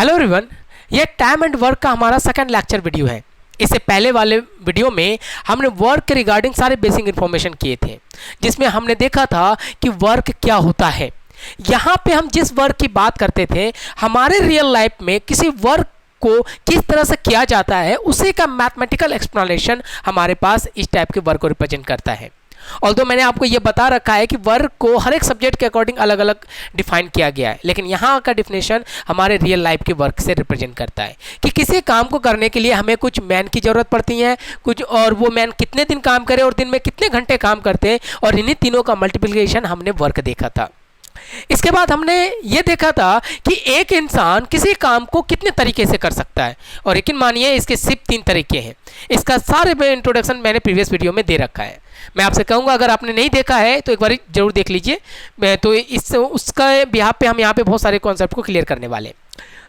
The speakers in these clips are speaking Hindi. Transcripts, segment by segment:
हेलो एवरीवन, ये टाइम एंड वर्क का हमारा सेकंड लेक्चर वीडियो है। इससे पहले वाले वीडियो में हमने वर्क के रिगार्डिंग सारे बेसिक इन्फॉर्मेशन किए थे, जिसमें हमने देखा था कि वर्क क्या होता है। यहाँ पे हम जिस वर्क की बात करते थे, हमारे रियल लाइफ में किसी वर्क को किस तरह से किया जाता है, उसी का मैथमेटिकल एक्सप्लेनेशन हमारे पास इस टाइप के वर्क को रिप्रेजेंट करता है। ऑल्दो मैंने आपको ये बता रखा है कि वर्क को हर एक सब्जेक्ट के अकॉर्डिंग अलग अलग डिफाइन किया गया है, लेकिन यहाँ का डिफिनेशन हमारे रियल लाइफ के वर्क से रिप्रेजेंट करता है कि किसी काम को करने के लिए हमें कुछ मैन की ज़रूरत पड़ती है, कुछ और वो मैन कितने दिन काम करे और दिन में कितने घंटे काम करते हैं, और इन्हीं तीनों का मल्टीप्लिकेशन हमने वर्क देखा था। इसके बाद हमने ये देखा था कि एक इंसान किसी काम को कितने तरीके से कर सकता है, और यकीन मानिए इसके सिर्फ 3 तरीके हैं। इसका सारे इंट्रोडक्शन मैंने प्रीवियस वीडियो में दे रखा है। मैं आपसे कहूँगा अगर आपने नहीं देखा है तो एक बार जरूर देख लीजिए। तो उसका बिहाफ पे हम यहाँ पे बहुत सारे कॉन्सेप्ट को क्लियर करने वाले हैं।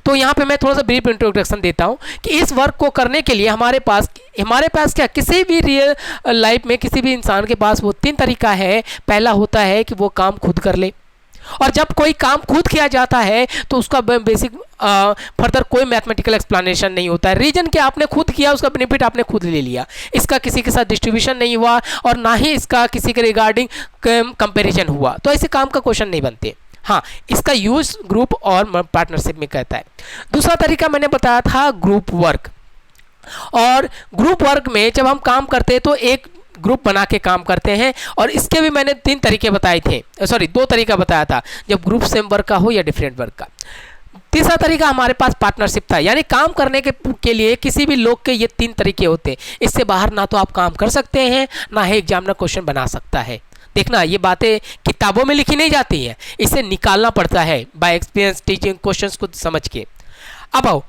तो यहाँ पे मैं थोड़ा सा ब्रीफ इंट्रोडक्शन देता हूँ कि इस वर्क को करने के लिए हमारे पास क्या किसी भी रियल लाइफ में किसी भी इंसान के पास वो 3 तरीका है। पहला होता है कि वो काम खुद कर ले, और जब कोई काम खुद किया जाता है तो उसका बेसिक फर्दर कोई मैथमेटिकल एक्सप्लेनेशन नहीं होता है। रीजन कि आपने खुद किया, उसका बेनिफिट आपने खुद ले लिया, इसका किसी के साथ डिस्ट्रीब्यूशन नहीं हुआ और ना ही इसका किसी के रिगार्डिंग कंपैरिजन हुआ, तो ऐसे काम का क्वेश्चन नहीं बनते। हाँ, इसका यूज ग्रुप और पार्टनरशिप में कहता है। दूसरा तरीका मैंने बताया था ग्रुप वर्क, और ग्रुप वर्क में जब हम काम करते हैं तो एक ग्रुप बना के काम करते हैं, और इसके भी मैंने 3 तरीके बताए थे, 2 तरीका बताया था, जब ग्रुप सेम वर्क का हो या डिफरेंट वर्क का। तीसरा तरीका हमारे पास पार्टनरशिप था, यानी काम करने के लिए किसी भी लोग के ये 3 तरीके होते हैं। इससे बाहर ना तो आप काम कर सकते हैं, ना ही एग्जामिनर क्वेश्चन बना सकता है। देखना, ये बातें किताबों में लिखी नहीं जाती हैं, इसे निकालना पड़ता है बाय एक्सपीरियंस टीचिंग क्वेश्चंस को समझ के। अब आओ,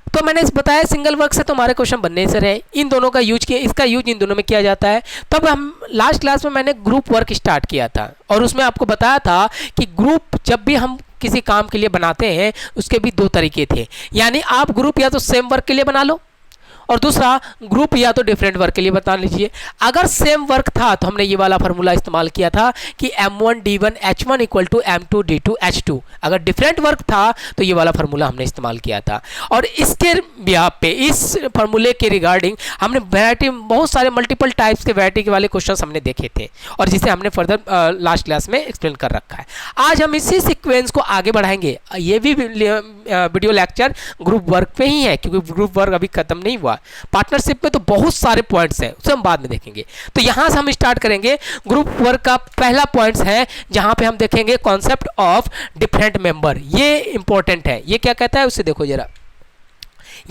तो मैंने इस बताया सिंगल वर्क से तो हमारे क्वेश्चन बनने से रहे, इन दोनों का यूज किया, इसका यूज इन दोनों में किया जाता है। तब हम लास्ट क्लास में मैंने ग्रुप वर्क स्टार्ट किया था, और उसमें आपको बताया था कि ग्रुप जब भी हम किसी काम के लिए बनाते हैं उसके भी 2 तरीके थे, यानी आप ग्रुप या तो सेम वर्क के लिए बना लो, और दूसरा ग्रुप या तो डिफरेंट वर्क के लिए बता लीजिए। अगर सेम वर्क था तो हमने ये वाला फार्मूला इस्तेमाल किया था कि M1D1H1 = M2D2H2। अगर डिफरेंट वर्क था तो ये वाला फार्मूला हमने इस्तेमाल किया था, और इसके बिहाफ पे इस फार्मूले के रिगार्डिंग हमने वैरायटी, बहुत सारे मल्टीपल टाइप्स के वैरायटी के वाले क्वेश्चन हमने देखे थे, और जिसे हमने फर्दर लास्ट क्लास में एक्सप्लेन कर रखा है। आज हम इसी सीक्वेंस को आगे बढ़ाएंगे। ये भी वीडियो लेक्चर ग्रुप वर्क पे ही है, क्योंकि ग्रुप वर्क अभी खत्म नहीं हुआ। पार्टनरशिप में तो बहुत सारे पॉइंट्स हैं, उसे हम बाद में देखेंगे। तो यहां से हम स्टार्ट करेंगे। ग्रुप वर्क का पहला पॉइंट्स है जहां पे हम देखेंगे कॉन्सेप्ट ऑफ डिफरेंट मेंबर। ये इंपॉर्टेंट है। ये क्या कहता है उससे देखो जरा,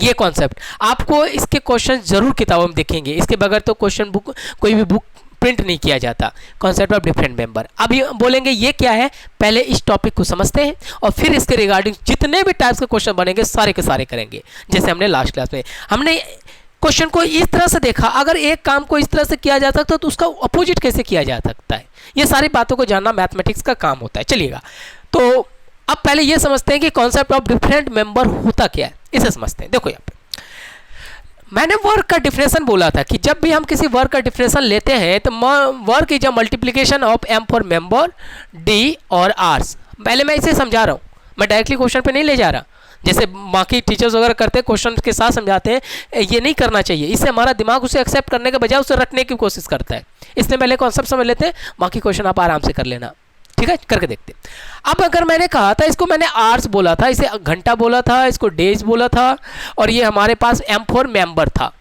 ये कॉन्सेप्ट आपको इसके क्वेश्चन जरूर किताबों में देखेंगे, इसके बगैर तो क्वेश्चन बुक, कोई भी बुक प्रिंट नहीं किया जाता। कॉन्सेप्ट ऑफ डिफरेंट मेंबर, अभी बोलेंगे ये क्या है, पहले इस टॉपिक को समझते हैं और फिर इसके रिगार्डिंग जितने भी टाइप्स के क्वेश्चन बनेंगे सारे के सारे करेंगे। जैसे हमने लास्ट क्लास में हमने क्वेश्चन को इस तरह से देखा, अगर एक काम को इस तरह से किया जा सकता है तो उसका अपोजिट कैसे किया जा सकता है, ये सारी बातों को जानना मैथमेटिक्स का काम होता है। चलिएगा, तो अब पहले ये समझते हैं कि कॉन्सेप्ट ऑफ डिफरेंट मेंबर होता क्या है, इसे समझते हैं। देखो यहाँ पे मैंने वर्क का डिफिनेशन बोला था कि जब भी हम किसी वर्क का डिफिनेशन लेते हैं तो work is a multiplication of M for member, D और R's। पहले मैं इसे समझा रहा हूँ, मैं डायरेक्टली क्वेश्चन पे नहीं ले जा रहा, जैसे बाकी टीचर्स वगैरह करते हैं, क्वेश्चन के साथ समझाते हैं। ये नहीं करना चाहिए, इससे हमारा दिमाग उसे एक्सेप्ट करने के बजाय उसे रटने की कोशिश करता है। इसलिए पहले कॉन्सेप्ट समझ लेते हैं, बाकी क्वेश्चन आप आराम से कर लेना, ठीक है, करके देखते हैं। अब अगर मैंने कहा था, इसको मैंने आवर्स बोला था, इसे घंटा बोला था, इसको डेज बोला था, और ये हमारे पास M फॉर मेंबर था।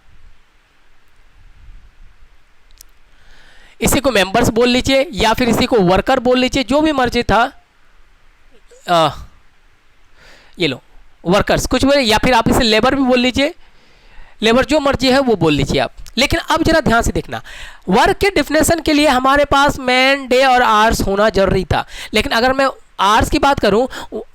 इसी को मेंबर्स बोल लीजिए या फिर इसी को वर्कर बोल लीजिए, जो भी मर्जी था। ये लो वर्कर्स कुछ बोले, या फिर आप इसे लेबर भी बोल लीजिए, लेबर जो मर्जी है वो बोल लीजिए आप। लेकिन अब जरा ध्यान से देखना, वर्क के डिफिनेशन के लिए हमारे पास मैन, डे और आवर्स होना जरूरी था, लेकिन अगर मैं आवर्स की बात करूं,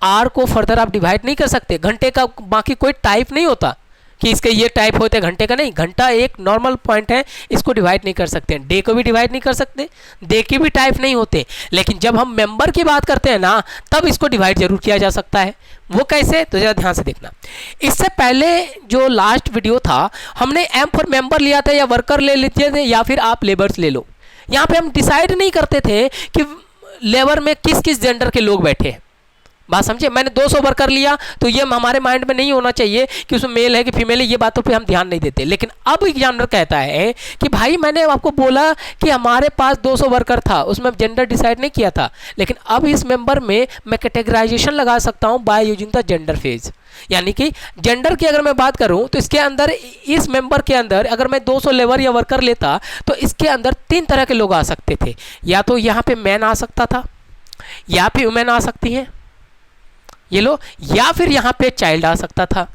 आर को फर्दर आप डिवाइड नहीं कर सकते। घंटे का बाकी कोई टाइप नहीं होता कि इसके ये टाइप होते हैं, घंटे का नहीं। घंटा एक नॉर्मल पॉइंट है, इसको डिवाइड नहीं कर सकते। डे को भी डिवाइड नहीं कर सकते, डे के भी टाइप नहीं होते। लेकिन जब हम मेंबर की बात करते हैं ना, तब इसको डिवाइड जरूर किया जा सकता है। वो कैसे, तो जरा ध्यान से देखना। इससे पहले जो लास्ट वीडियो था, हमने M फॉर मेंबर लिया था, या वर्कर ले लेते थे, या फिर आप लेबर्स ले लो। यहाँ पे हम डिसाइड नहीं करते थे कि लेबर में किस किस जेंडर के लोग बैठे हैं, बात समझे, मैंने 200 वर्कर लिया तो ये हमारे माइंड में नहीं होना चाहिए कि उसमें मेल है कि फीमेल है, ये बातों पे हम ध्यान नहीं देते। लेकिन अब एग्जामिनर कहता है कि भाई मैंने आपको बोला कि हमारे पास 200 वर्कर था, उसमें जेंडर डिसाइड नहीं किया था, लेकिन अब इस मेंबर में मैं कैटेगराइजेशन लगा सकता हूँ by using the gender phase. यानी कि जेंडर की अगर मैं बात करूं तो इसके अंदर, इस मेंबर के अंदर अगर मैं 200 लेबर या वर्कर लेता तो इसके अंदर 3 तरह के लोग आ सकते थे। या तो यहाँ पे मैन आ सकता था, या फिर वुमेन आ सकती है ये लो, या फिर यहाँ पे चाइल्ड आ सकता था।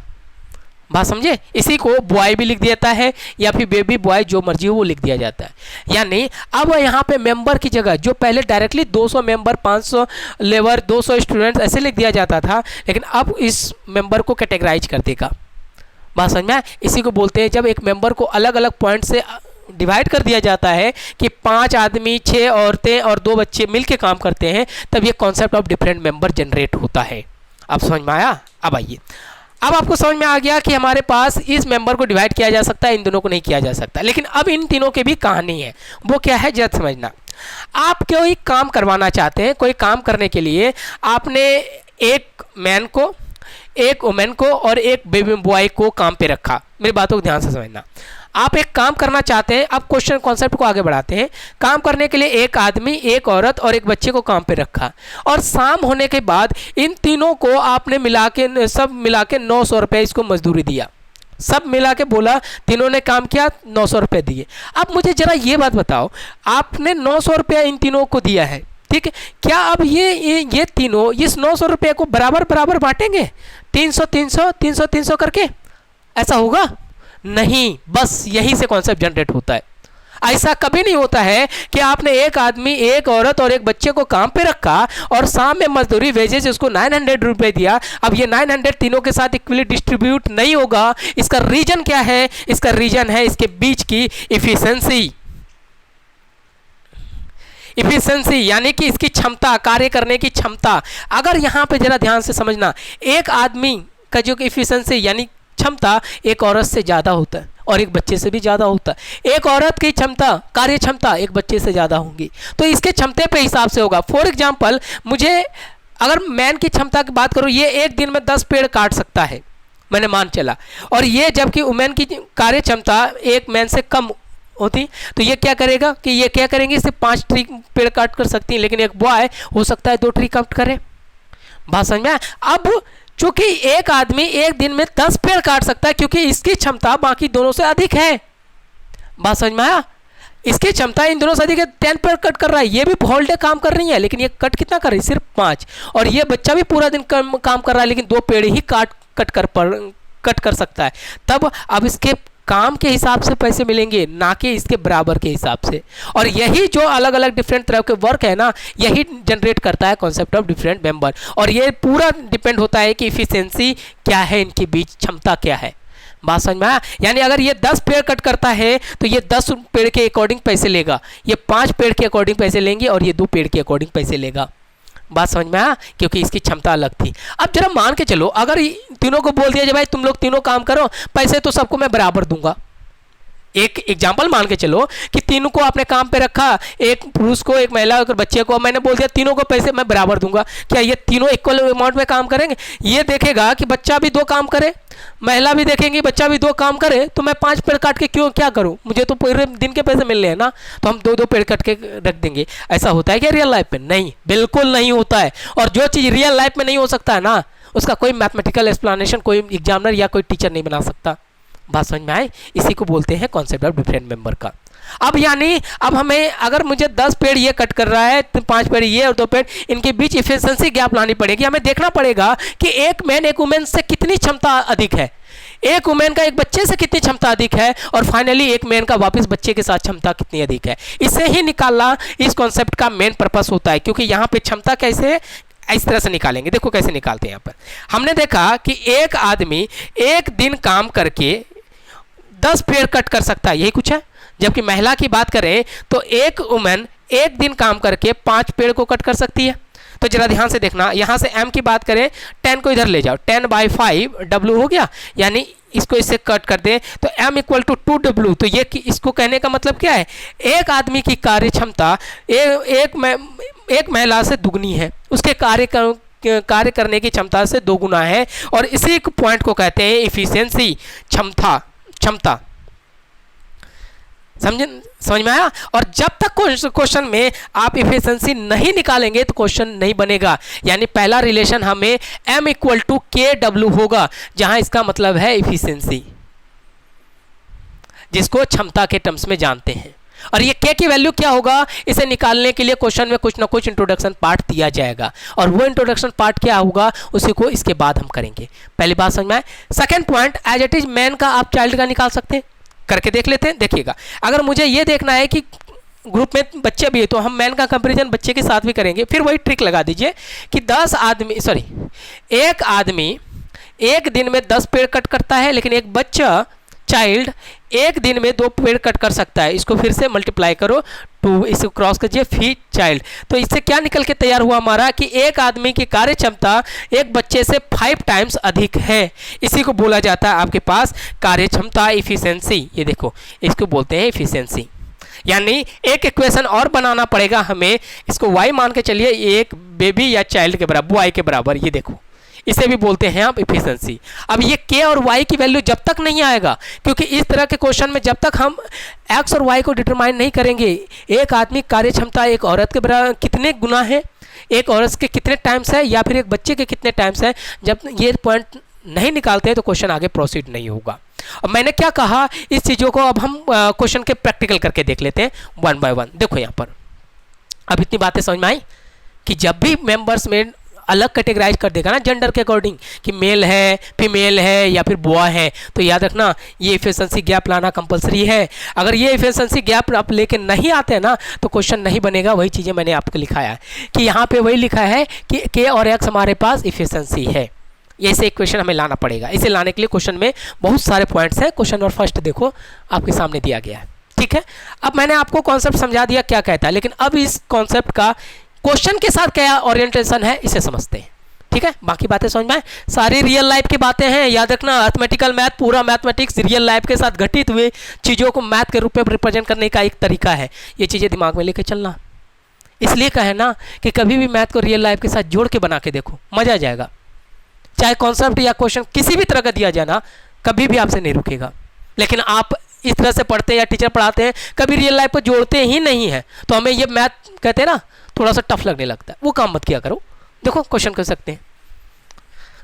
बात समझे, इसी को बॉय भी लिख देता है या फिर बेबी बॉय, जो मर्जी हो वो लिख दिया जाता है। यानी अब यहाँ पे मेंबर की जगह जो पहले डायरेक्टली 200 मेंबर, 500 लेबर, 200 स्टूडेंट्स ऐसे लिख दिया जाता था, लेकिन अब इस मेंबर को कैटेगराइज कर देगा। बात समझ में आया? इसी को बोलते हैं जब एक मेंबर को अलग अलग पॉइंट से डिवाइड कर दिया जाता है कि 5 आदमी, 6 औरतें और 2 बच्चे मिलकर काम करते हैं, तब ये concept of different member generate होता है। अब समझ में आया? अब आइए, अब आपको समझ में आ गया कि हमारे पास इस मेंबर को डिवाइड किया जा सकता है, इन दोनों को नहीं किया जा सकता। लेकिन अब इन तीनों की भी कहानी है, वो क्या है जरा समझना। आप कोई काम करवाना चाहते हैं, कोई काम करने के लिए आपने एक मैन को, एक वुमेन को और एक बेबी बॉय को काम पे रखा। मेरी बातों को ध्यान से समझना। आप एक काम करना चाहते हैं, अब क्वेश्चन कॉन्सेप्ट को आगे बढ़ाते हैं। काम करने के लिए एक आदमी, एक औरत और एक बच्चे को काम पे रखा, और शाम होने के बाद इन तीनों को आपने मिला के, सब मिला के 900 रुपये इसको मजदूरी दिया। सब मिला के बोला, तीनों ने काम किया, 900 रुपये दिए। अब मुझे जरा ये बात बताओ, आपने 900 रुपया इन तीनों को दिया है, ठीक है, क्या अब ये तीनों इस 900 रुपये को बराबर बराबर बांटेंगे? 300 300 300 300 करके? ऐसा होगा नहीं। बस यही से कॉन्सेप्ट जनरेट होता है। ऐसा कभी नहीं होता है कि आपने एक आदमी, एक औरत और एक बच्चे को काम पे रखा और शाम में मजदूरी वेजेस उसको 900 रुपये दिया। अब ये 900 तीनों के साथ इक्वली डिस्ट्रीब्यूट नहीं होगा। इसका रीजन क्या है? इसका रीजन है इसके बीच की इफिशिएंसी। इफिशिएंसी यानी कि इसकी क्षमता, कार्य करने की क्षमता। अगर यहाँ पे जरा ध्यान से समझना, एक आदमी का जो इफिशिएंसी यानी क्षमता एक औरत से ज़्यादा होता है और एक बच्चे से भी ज़्यादा होता है। एक औरत की क्षमता, कार्य क्षमता एक बच्चे से ज़्यादा होंगी, तो इसके क्षमते पे हिसाब से होगा। फॉर एग्जांपल, मुझे अगर मैन की क्षमता की बात करूँ, ये एक दिन में 10 पेड़ काट सकता है, मैंने मान चला, और ये जबकि वुमेन की कार्य क्षमता एक मैन से कम होती, तो ये क्या करेगा कि ये क्या करेंगे, सिर्फ 5 ट्री पेड़ काट कर सकती है, लेकिन एक बॉय हो सकता है 2 ट्री काट करे। बात समझ में? अब चूंकि एक आदमी एक दिन में 10 पेड़ काट सकता है क्योंकि इसकी क्षमता बाकी दोनों से अधिक है। बात समझ में आया? इसकी क्षमता इन दोनों से अधिक है। 10 पेड़ कट कर रहा है, ये भी होल डे काम कर रही है, लेकिन ये कट कितना कर रही है? सिर्फ 5। और ये बच्चा भी पूरा दिन काम कर रहा है, लेकिन 2 पेड़ ही कट कर सकता है। तब अब इसके काम के हिसाब से पैसे मिलेंगे, ना कि इसके बराबर के हिसाब से। और यही जो अलग अलग डिफरेंट तरह के वर्क है ना, यही जनरेट करता है कॉन्सेप्ट ऑफ डिफरेंट मेंबर। और ये पूरा डिपेंड होता है कि इफिशिएंसी क्या है, इनके बीच क्षमता क्या है। बात समझ में आया? यानी अगर ये 10 पेड़ कट करता है तो ये 10 पेड़ के अकॉर्डिंग पैसे लेगा, ये 5 पेड़ के अकॉर्डिंग पैसे लेंगे, और ये 2 पेड़ के अकॉर्डिंग पैसे लेगा। बात समझ में आया? क्योंकि इसकी क्षमता अलग थी। अब जरा मान के चलो, अगर तीनों को बोल दिया जाए भाई तुम लोग तीनों काम करो, पैसे तो सबको मैं बराबर दूंगा। एक एग्जाम्पल मान के चलो कि तीनों को आपने काम पे रखा, एक पुरुष को, एक महिला और बच्चे को, मैंने बोल दिया तीनों को पैसे मैं बराबर दूंगा। क्या ये तीनों इक्वल अमाउंट में काम करेंगे? ये देखेगा कि बच्चा भी 2 काम करे, महिला भी देखेंगी बच्चा भी 2 काम करे, तो मैं 5 पेड़ काट के क्यों क्या करूं? मुझे तो पूरे दिन के पैसे मिलने हैं ना, तो हम 2-2 पेड़ काट के रख देंगे। ऐसा होता है क्या रियल लाइफ में? नहीं, बिल्कुल नहीं होता है। और जो चीज़ रियल लाइफ में नहीं हो सकता है ना, उसका कोई मैथमेटिकल एक्सप्लेनेशन कोई एग्जामिनर या कोई टीचर नहीं बना सकता। बात समझ में आए? इसी को बोलते हैं कॉन्सेप्ट ऑफ डिफरेंट मेंबर का। अब यानी अब हमें, अगर मुझे 10 पेड़ ये कट कर रहा है, 5 पेड़ ये और 2 पेड़, इनके बीच इफिशिएंसी गैप लानी पड़ेगी। हमें देखना पड़ेगा कि एक मैन एक वुमेन से कितनी क्षमता अधिक है, एक वुमेन का एक बच्चे से कितनी क्षमता अधिक है, और फाइनली एक मैन का वापस बच्चे के साथ क्षमता कितनी अधिक है। इसे ही निकालना इस कॉन्सेप्ट का मेन पर्पस होता है। क्योंकि यहाँ पे क्षमता कैसे है, इस तरह से निकालेंगे। देखो कैसे निकालते हैं। यहाँ पर हमने देखा कि एक आदमी एक दिन काम करके 10 पेड़ कट कर सकता है, यही कुछ है। जबकि महिला की बात करें तो एक वुमेन एक दिन काम करके 5 पेड़ को कट कर सकती है। तो जरा ध्यान से देखना, यहाँ से m की बात करें, 10 को इधर ले जाओ, 10/5 W हो गया, यानी इसको इससे कट कर दें तो m = 2W। तो ये इसको कहने का मतलब क्या है? एक आदमी की कार्य क्षमता एक महिला से दुगनी है, उसके कार्य कार्य करने की क्षमता से 2 गुना है, और इसी पॉइंट को कहते हैं इफिशियंसी, क्षमता। समझ में आया? और जब तक क्वेश्चन में आप इफिशियंसी नहीं निकालेंगे तो क्वेश्चन नहीं बनेगा। यानी पहला रिलेशन हमें m इक्वल टू KW होगा, जहां इसका मतलब है इफिशियंसी, जिसको क्षमता के टर्म्स में जानते हैं। और ये K की वैल्यू क्या होगा, इसे निकालने के लिए क्वेश्चन में कुछ ना कुछ इंट्रोडक्शन पार्ट दिया जाएगा, और वो इंट्रोडक्शन पार्ट क्या होगा उसी को इसके बाद हम करेंगे। पहली बात समझ में आए। Second point, as it is man का आप चाइल्ड का निकाल सकते हैं, करके देख लेते हैं। देखिएगा, अगर मुझे ये देखना है कि ग्रुप में बच्चे भी है तो हम मैन का कंपैरिजन बच्चे के साथ भी करेंगे। फिर वही ट्रिक लगा दीजिए कि एक आदमी एक दिन में 10 पेड़ कट करता है, लेकिन एक बच्चा चाइल्ड एक दिन में 2 पेड़ कट कर सकता है। इसको फिर से मल्टीप्लाई करो 2, इसको क्रॉस कीजिए, फिर चाइल्ड। तो इससे क्या निकल के तैयार हुआ हमारा कि एक आदमी की कार्य क्षमता एक बच्चे से 5 टाइम्स अधिक है। इसी को बोला जाता है आपके पास कार्य क्षमता, इफिशियंसी। ये देखो, इसको बोलते हैं इफिशियंसी। यानी एक इक्वेशन और बनाना पड़ेगा हमें, इसको y मान के चलिए, एक बेबी या चाइल्ड के बराबर, बॉय के बराबर। ये देखो, इसे भी बोलते हैं आप इफिशियंसी। अब ये k और y की वैल्यू जब तक नहीं आएगा, क्योंकि इस तरह के क्वेश्चन में जब तक हम x और y को डिटरमाइन नहीं करेंगे, एक आदमी कार्य क्षमता एक औरत के बराबर कितने गुना है, एक औरत के कितने टाइम्स है, या फिर एक बच्चे के कितने टाइम्स है, जब ये पॉइंट नहीं निकालते हैं तो क्वेश्चन आगे प्रोसीड नहीं होगा। अब मैंने क्या कहा, इस चीज़ों को अब हम क्वेश्चन के प्रैक्टिकल करके देख लेते हैं 1 बाय 1। देखो यहाँ पर अब इतनी बातें समझ में आई कि जब भी मेंबर्स में अलग कैटेगराइज कर देगा ना जेंडर के अकॉर्डिंग, कि मेल है, फीमेल है या फिर बॉय है, तो याद रखना ये इफिशियंसी गैप लाना कंपलसरी है। अगर ये इफिशियंसी गैप आप लेके नहीं आते हैं ना तो क्वेश्चन नहीं बनेगा। वही चीज़ें मैंने आपको लिखाया है कि यहाँ पे वही लिखा है कि k और x हमारे पास इफिशियंसी है। ये से इक्वेशन हमें लाना पड़ेगा। इसे लाने के लिए क्वेश्चन में बहुत सारे पॉइंट्स हैं। क्वेश्चन और फर्स्ट देखो आपके सामने दिया गया है, ठीक है। अब मैंने आपको कॉन्सेप्ट समझा दिया क्या कहता है, लेकिन अब इस कॉन्सेप्ट का क्वेश्चन के साथ क्या ओरिएंटेशन है इसे समझते हैं, ठीक है। बाकी बातें समझ में आए, सारी रियल लाइफ की बातें हैं। याद रखना, अर्थमेटिकल मैथ, पूरा मैथमेटिक्स रियल लाइफ के साथ घटित हुए चीज़ों को मैथ के रूप में रिप्रेजेंट करने का एक तरीका है। ये चीज़ें दिमाग में लेके चलना। इसलिए कहे ना कि कभी भी मैथ को रियल लाइफ के साथ जोड़ के बना के देखो, मजा आ जाएगा। चाहे कॉन्सेप्ट या क्वेश्चन किसी भी तरह का दिया जाए ना, कभी भी आपसे नहीं रुकेगा। लेकिन आप इस तरह से पढ़ते हैं या टीचर पढ़ाते हैं, कभी रियल लाइफ को जोड़ते ही नहीं है, तो हमें ये मैथ कहते हैं ना थोड़ा सा टफ लगने लगता है। वो काम मत किया करो। देखो क्वेश्चन कर सकते हैं।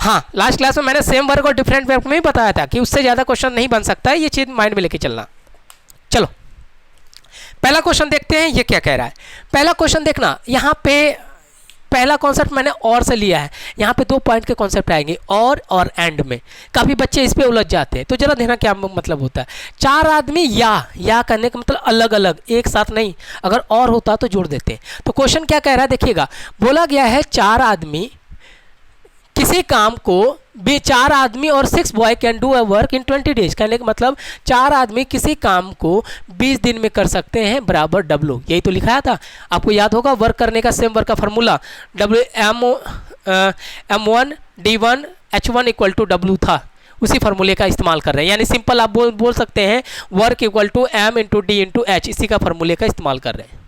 हाँ, लास्ट क्लास में मैंने सेम वर्क और डिफरेंट वर्क में ही बताया था कि उससे ज़्यादा क्वेश्चन नहीं बन सकता है। ये चीज़ माइंड में लेके चलना। चलो पहला क्वेश्चन देखते हैं, ये क्या कह रहा है। पहला क्वेश्चन देखना, यहाँ पे पहला कॉन्सेप्ट मैंने और से लिया है। यहाँ पे 2 पॉइंट के कॉन्सेप्ट आएंगे, और एंड में। काफ़ी बच्चे इस पे उलझ जाते हैं, तो जरा देखना क्या मतलब होता है। 4 आदमी या करने का मतलब अलग अलग, एक साथ नहीं। अगर और होता तो जोड़ देते। तो क्वेश्चन क्या कह रहा है देखिएगा, बोला गया है 4 आदमी किसी काम को 4 आदमी और 6 boy can do a work in 20 days. कहने का मतलब 4 आदमी किसी काम को 20 दिन में कर सकते हैं, बराबर W। यही तो लिखाया था, आपको याद होगा। वर्क करने का सेम वर्क का formula M1 D1 H1 equal to W था। उसी फार्मूले का इस्तेमाल कर रहे हैं। यानी सिंपल आप बोल सकते हैं work equal to M into D into H, इसी का फार्मूले का इस्तेमाल कर रहे हैं।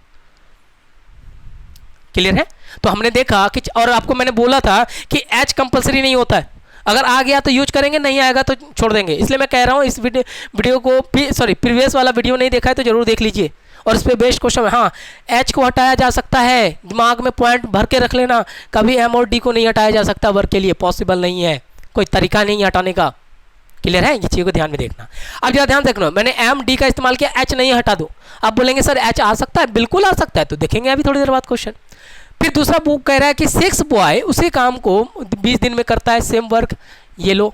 क्लियर है? तो हमने देखा कि, और आपको मैंने बोला था कि H कंपलसरी नहीं होता है। अगर आ गया तो यूज करेंगे, नहीं आएगा तो छोड़ देंगे। इसलिए मैं कह रहा हूँ इस वीडियो को प्रीवियस वाला वीडियो नहीं देखा है तो जरूर देख लीजिए। और इस पर बेस्ट क्वेश्चन, हाँ H को हटाया जा सकता है। दिमाग में पॉइंट भर के रख लेना, कभी M और D को नहीं हटाया जा सकता वर्क के लिए, पॉसिबल नहीं है, कोई तरीका नहीं है हटाने का। क्लियर है? ये चीज़ को ध्यान में देखना। अब जरा ध्यान देखना, मैंने M D का इस्तेमाल किया, H नहीं हटा दो। आप बोलेंगे सर H आ सकता है, बिल्कुल आ सकता है। तो देखेंगे अभी थोड़ी देर बाद क्वेश्चन। फिर दूसरा बुक कह रहा है कि 6 बॉय उसी काम को 20 दिन में करता है, सेम वर्क। ये लो,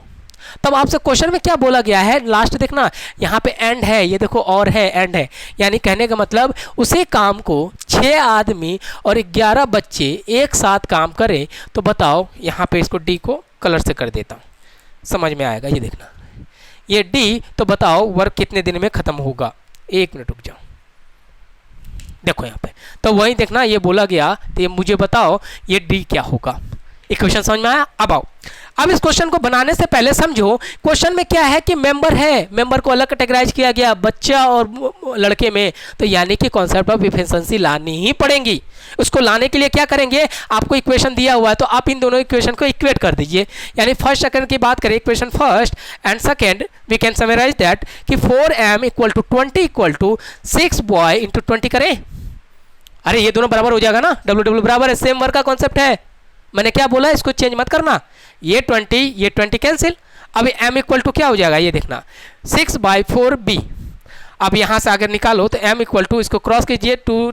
तब आपसे क्वेश्चन में क्या बोला गया है, लास्ट देखना, यहाँ पे एंड है, ये देखो और है, एंड है। यानी कहने का मतलब उसी काम को 6 आदमी और 11 बच्चे एक साथ काम करें, तो बताओ, यहाँ पे इसको D को कलर से कर देता हूँ, समझ में आएगा। ये देखना, ये D, तो बताओ वर्क कितने दिन में ख़त्म होगा। 1 मिनट रुक जाओ, देखो यहाँ पे, तो वही देखना, ये बोला गया, तो ये मुझे बताओ ये D क्या होगा। इक्वेशन समझ में आया? अब आओ, अब इस क्वेश्चन को बनाने से पहले समझो क्वेश्चन में क्या है कि मेंबर है, मेंबर को अलग कैटेगराइज किया गया बच्चा और लड़के में, तो यानी कि कॉन्सेप्ट ऑफ इफिशिएंसी लानी ही पड़ेगी। उसको लाने के लिए क्या करेंगे, आपको इक्वेशन दिया हुआ है तो आप इन दोनों इक्वेशन को इक्वेट कर दीजिए। यानी फर्स्ट सेकंड की बात करें, equation first and second, we can summarize that कि 4m equal to 20 equal to 6 boy into 20 करें। अरे ये दोनों बराबर हो जाएगा ना, डब्ल्यू बराबर है, सेम वर्क का कॉन्सेप्ट है। मैंने क्या बोला, इसको चेंज मत करना, ये 20 कैंसिल। अब m इक्वल टू क्या हो जाएगा ये देखना, 6/4b। अब यहाँ से अगर निकालो तो m इक्वल टू, इसको क्रॉस कीजिए, 2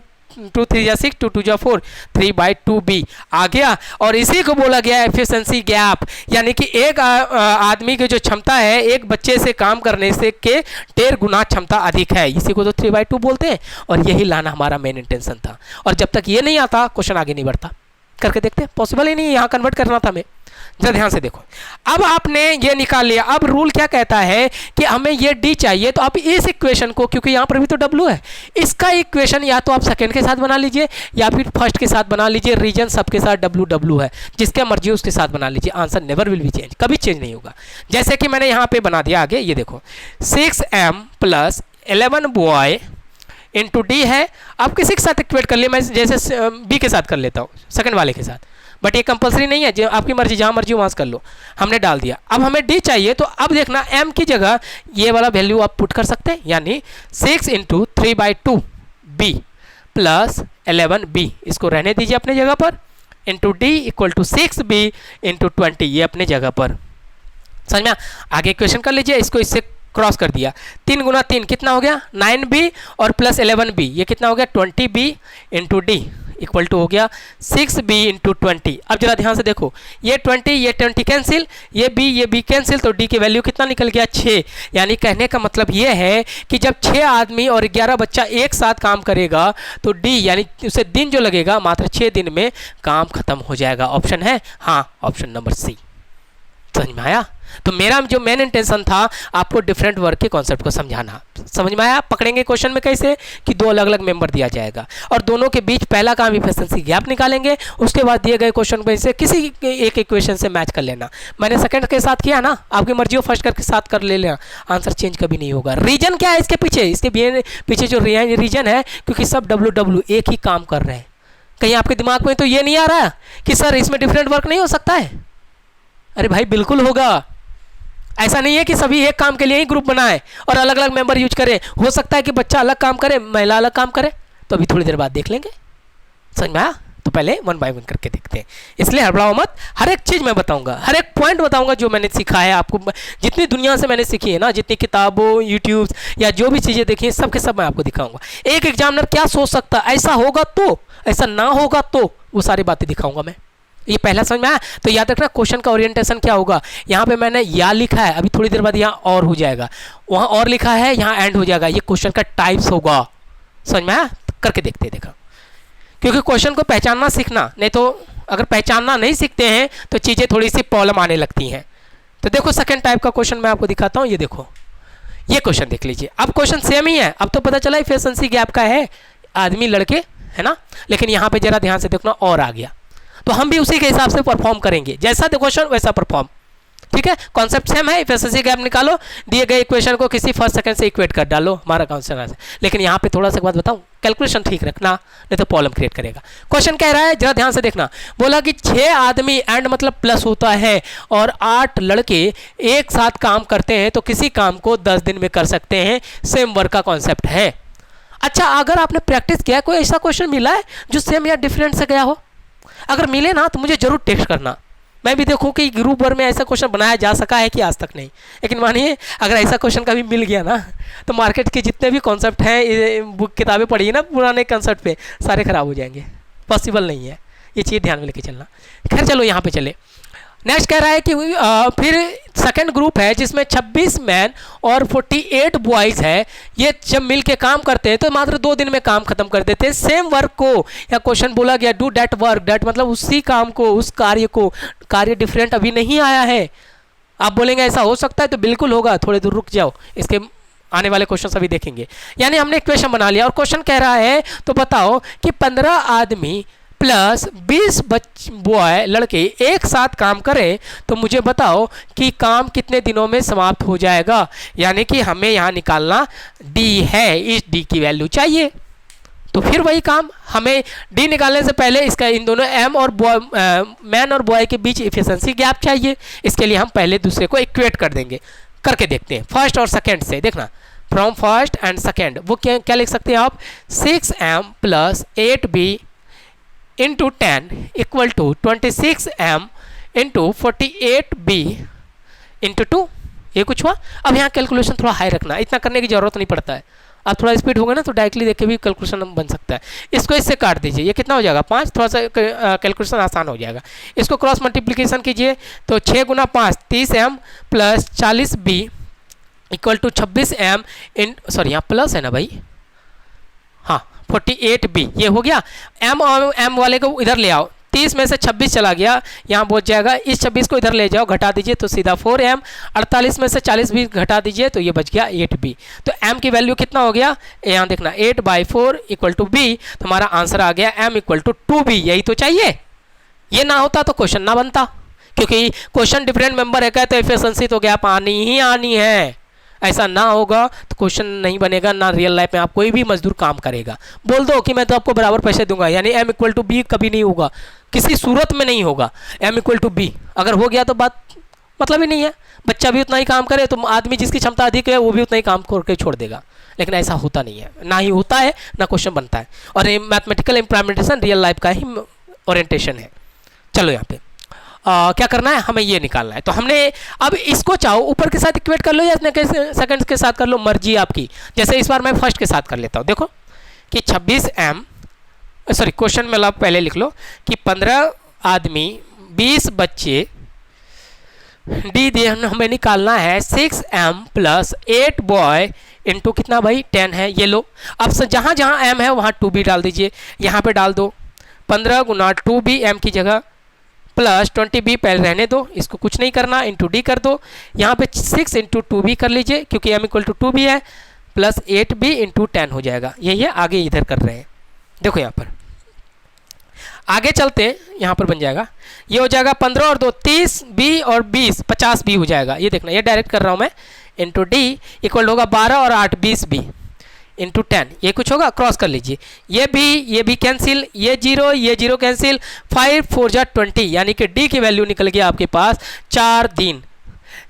3 जा 6, 2 2 जा 4, 3/2b आ गया। और इसी को बोला गया एफिशिएंसी गैप, यानी कि एक आदमी की जो क्षमता है एक बच्चे से काम करने से के 1.5 गुना क्षमता अधिक है, इसी को तो 3/2 बोलते हैं। और यही लाना हमारा मेन इंटेंशन था। और जब तक ये नहीं आता क्वेश्चन आगे नहीं बढ़ता। करके देखते हैं, पॉसिबल ही नहीं, यहाँ कन्वर्ट करना था हमें। जरा ध्यान से देखो, अब आपने ये निकाल लिया। अब रूल क्या कहता है कि हमें ये डी चाहिए, तो आप इस इक्वेशन को, क्योंकि यहाँ पर भी तो डब्ल्यू है, इसका इक्वेशन या तो आप सेकंड के साथ बना लीजिए या फिर फर्स्ट के साथ बना लीजिए। रीजन सबके साथ डब्ल्यू डब्ल्यू है, जिसके मर्जी उसके साथ बना लीजिए। Answer never will be change, कभी चेंज नहीं होगा। जैसे कि मैंने यहाँ पे बना दिया आगे, ये देखो 6m plus 11 boy into D है। आप किसी के साथ इक्वेट कर लिए, मैं जैसे बी के साथ कर लेता हूँ, सेकंड वाले के साथ, बट ये कंपलसरी नहीं है, जो आपकी मर्जी, जहाँ मर्जी वहाँ से कर लो। हमने डाल दिया, अब हमें डी चाहिए, तो अब देखना m की जगह ये वाला वैल्यू आप पुट कर सकते हैं, यानी 6 इंटू 3/2b प्लस 11b, इसको रहने दीजिए अपने जगह पर, into D equal to 6b into 20, ये अपने जगह पर। समझ में? आगे इक्वेशन कर लीजिए, इसको इससे क्रॉस कर दिया, 3 गुना 3 कितना हो गया 9b और प्लस 11b, ये कितना हो गया 20b into D equal to हो गया 6b इंटू 20। अब जरा ध्यान से देखो, ये 20 कैंसिल, ये b कैंसिल, तो d की वैल्यू कितना निकल गया 6। यानी कहने का मतलब ये है कि जब 6 आदमी और 11 बच्चा एक साथ काम करेगा तो d यानी उसे दिन जो लगेगा मात्र 6 दिन में काम खत्म हो जाएगा। ऑप्शन है हाँ, ऑप्शन नंबर सी। समझ में आया? तो मेरा जो मेन इंटेंशन था आपको डिफरेंट वर्क के कॉन्सेप्ट को समझाना। समझ में आया? पकड़ेंगे क्वेश्चन में कैसे कि 2 अलग अलग मेंबर दिया जाएगा और दोनों के बीच पहला काम इफिशिएंसी गैप निकालेंगे, उसके बाद दिए गए क्वेश्चन को इसे किसी एक इक्वेशन से मैच कर लेना। मैंने सेकंड के साथ किया ना, आपकी मर्जी हो फर्स्ट के साथ कर ले लेना, आंसर चेंज कभी नहीं होगा। रीजन क्या है इसके पीछे? इसके पीछे जो रीजन है, क्योंकि सब डब्ल्यू एक ही काम कर रहे हैं। कहीं आपके दिमाग में तो ये नहीं आ रहा कि सर इसमें डिफरेंट वर्क नहीं हो सकता है? अरे भाई बिल्कुल होगा। ऐसा नहीं है कि सभी एक काम के लिए ही ग्रुप बनाए और अलग अलग मेंबर यूज करें। हो सकता है कि बच्चा अलग काम करे, महिला अलग काम करे, तो अभी थोड़ी देर बाद देख लेंगे। समझ में आया? तो पहले 1 बाय 1 करके देखते हैं। इसलिए हड़बड़ाओ मत, हर एक चीज़ मैं बताऊंगा, हर एक पॉइंट बताऊंगा जो मैंने सीखा है आपको। जितनी दुनिया से मैंने सीखी है ना, जितनी किताबों, यूट्यूब या जो भी चीज़ें देखी हैं, सब के सब मैं आपको दिखाऊंगा। एक एग्जामिनर क्या सोच सकता है, ऐसा होगा तो, ऐसा ना होगा तो, वो सारी बातें दिखाऊंगा मैं। ये पहला समझ में आया? तो याद रखना क्वेश्चन का ओरिएंटेशन क्या होगा। यहाँ पे मैंने या लिखा है, अभी थोड़ी देर बाद यहाँ और हो जाएगा, वहाँ और लिखा है, यहाँ एंड हो जाएगा। ये क्वेश्चन का टाइप्स होगा। समझ में आया? करके देखते हैं, देखा, क्योंकि क्वेश्चन को पहचानना सीखना, नहीं तो अगर पहचानना नहीं सीखते हैं तो चीज़ें थोड़ी सी प्रॉब्लम आने लगती हैं। तो देखो सेकेंड टाइप का क्वेश्चन मैं आपको दिखाता हूँ। ये देखो, ये क्वेश्चन देख लीजिए। अब क्वेश्चन सेम ही है, अब तो पता चला इफिशिएंसी गैप का है, आदमी लड़के है ना, लेकिन यहाँ पे जरा ध्यान से देखना और आ गया, तो हम भी उसी के हिसाब से परफॉर्म करेंगे, जैसा क्वेश्चन वैसा परफॉर्म। ठीक है, कॉन्सेप्ट सेम है। इफिशिएंसी गैप निकालो, दिए गए इक्वेशन को किसी फर्स्ट सेकंड से इक्वेट कर डालो, हमारा कॉन्सेप्ट है। लेकिन यहाँ पे थोड़ा सा बात बताऊँ, कैलकुलेशन ठीक रखना, नहीं तो प्रॉब्लम क्रिएट करेगा। क्वेश्चन कह रहा है, जरा ध्यान से देखना, बोला कि 6 आदमी एंड मतलब प्लस होता है और 8 लड़के एक साथ काम करते हैं तो किसी काम को 10 दिन में कर सकते हैं। सेम वर्क का कॉन्सेप्ट है। अच्छा, अगर आपने प्रैक्टिस किया, कोई ऐसा क्वेश्चन मिला है जो सेम या डिफरेंट से गया हो? अगर मिले ना तो मुझे जरूर टेक्स्ट करना, मैं भी देखूं कि ग्रुप वर में ऐसा क्वेश्चन बनाया जा सका है कि आज तक नहीं। लेकिन मानिए अगर ऐसा क्वेश्चन कभी मिल गया ना, तो मार्केट के जितने भी कॉन्सेप्ट हैं, बुक किताबें पढ़ी है ना पुराने कॉन्सेप्ट पे, सारे खराब हो जाएंगे। पॉसिबल नहीं है, ये चीज़ ध्यान में लेके चलना। खैर चलो यहाँ पे चले। नेक्स्ट कह रहा है कि फिर सेकंड ग्रुप है जिसमें 26 मैन और 48 बॉयज़ है। ये जब मिल के काम करते हैं तो मात्र 2 दिन में काम खत्म कर देते हैं। सेम वर्क को, या क्वेश्चन बोला गया डू डैट वर्क, डैट मतलब उसी काम को, उस कार्य को, कार्य डिफरेंट अभी नहीं आया है। आप बोलेंगे ऐसा हो सकता है, तो बिल्कुल होगा, थोड़ी दूर रुक जाओ, इसके आने वाले क्वेश्चन अभी देखेंगे। यानी हमने इक्वेशन बना लिया और क्वेश्चन कह रहा है तो बताओ कि 15 आदमी प्लस 20 बॉय लड़के एक साथ काम करें तो मुझे बताओ कि काम कितने दिनों में समाप्त हो जाएगा। यानी कि हमें यहाँ निकालना d है, इस d की वैल्यू चाहिए। तो फिर वही काम, हमें d निकालने से पहले इसका इन दोनों m और मैन और बॉय के बीच इफिशिएंसी गैप चाहिए। इसके लिए हम पहले दूसरे को इक्वेट कर देंगे, करके देखते हैं फर्स्ट और सेकेंड से। देखना फ्रॉम फर्स्ट एंड सेकेंड वो क्या लिख सकते हैं आप, 6m plus 8b into 10 equal to 26m into 48b into 2। ये कुछ हुआ। अब यहाँ कैलकुलेशन थोड़ा हाई रखना, इतना करने की जरूरत नहीं पड़ता है। आप थोड़ा स्पीड होगा ना तो डायरेक्टली देख के भी कैलकुलेशन बन सकता है। इसको इससे काट दीजिए, ये कितना हो जाएगा 5, थोड़ा सा कैलकुलेशन आसान हो जाएगा। इसको क्रॉस मल्टीप्लिकेशन कीजिए तो 6 गुना 5 30m plus 40b equal to 26m in, sorry यहाँ प्लस है ना भाई, हाँ 48b ये हो गया। m और m वाले को इधर ले आओ, 30 में से 26 चला गया, यहाँ बच जाएगा। इस 26 को इधर ले जाओ, घटा दीजिए तो सीधा 4m। 48 में से 40 भी घटा दीजिए तो ये बच गया 8b। तो m की वैल्यू कितना हो गया, यहाँ देखना 8/4 इक्वल टू b। तो हमारा आंसर आ गया m इक्वल टू 2b। यही तो चाहिए, ये ना होता तो क्वेश्चन ना बनता, क्योंकि क्वेश्चन डिफरेंट मेंबर है तो एफिशिएंसी तो गैप आनी ही आनी है। ऐसा ना होगा तो क्वेश्चन नहीं बनेगा, ना रियल लाइफ में आप कोई भी मजदूर काम करेगा। बोल दो कि मैं तो आपको बराबर पैसे दूंगा, यानी m इक्वल टू बी कभी नहीं होगा, किसी सूरत में नहीं होगा m इक्वल टू बी। अगर हो गया तो बात मतलब ही नहीं है। बच्चा भी उतना ही काम करे तो आदमी जिसकी क्षमता अधिक है वो भी उतना ही काम करके छोड़ देगा, लेकिन ऐसा होता नहीं है, ना ही होता है ना क्वेश्चन बनता है। और ये मैथमेटिकल इम्प्लीमेंटेशन रियल लाइफ का ही ओरिएंटेशन है। चलो यहाँ पे क्या करना है, हमें ये निकालना है। तो हमने अब इसको चाहो ऊपर के साथ इक्वेट कर लो या सेकंड्स के साथ कर लो, मर्जी आपकी। जैसे इस बार मैं फर्स्ट के साथ कर लेता हूँ। देखो कि 26m, सॉरी क्वेश्चन में आप पहले लिख लो कि 15 आदमी 20 बच्चे डी दे हमें निकालना है 6m प्लस 8 बॉय इंटू कितना भाई 10 है। ये लो, अब जहाँ जहाँ m है वहाँ 2b डाल दीजिए, यहाँ पे डाल दो 15 गुना 2b m की जगह प्लस 20b पहले रहने दो, इसको कुछ नहीं करना, इंटू डी कर दो। यहाँ पे 6 इंटू 2b कर लीजिए क्योंकि m इक्वल टू 2b है, प्लस 8b इंटू 10 हो जाएगा। यही है, आगे इधर कर रहे हैं। देखो यहाँ पर आगे चलते हैं, यहाँ पर बन जाएगा, ये हो जाएगा 15 और 2 30b और 20 50b हो जाएगा। ये देखना, ये डायरेक्ट कर रहा हूँ मैं, इंटू डी इक्वल होगा 12 और 8 20b इंटू 10। ये कुछ होगा, क्रॉस कर लीजिए, ये भी कैंसिल, ये जीरो कैंसिल, 5 4 जा 20, यानी कि डी की वैल्यू निकल गया आपके पास 4 दिन।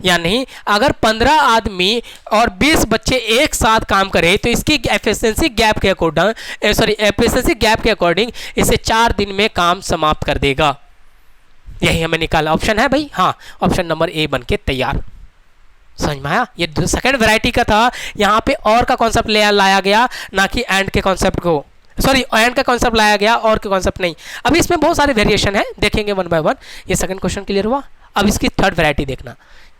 यानी अगर 15 आदमी और 20 बच्चे एक साथ काम करें तो इसकी एफिशिएंसी गैप के अकॉर्डिंग, सॉरी एफिशिएंसी गैप के अकॉर्डिंग इसे 4 दिन में काम समाप्त कर देगा। यही हमें निकाला ऑप्शन है भाई, हाँ ऑप्शन नंबर ए बन के तैयार। समझ में आया? ये सेकंड वैरायटी का था, यहाँ पे और का कॉन्सेप्ट लाया गया, ना कि एंड के कॉन्सेप्ट को, सॉरी एंड का कॉन्सेप्ट लाया गया और के कॉन्सेप्ट नहीं। अभी इसमें बहुत सारे वेरिएशन है, देखेंगे वन बाय वन। ये सेकंड क्वेश्चन क्लियर हुआ। अब इसकी थर्ड वैरायटी देखना,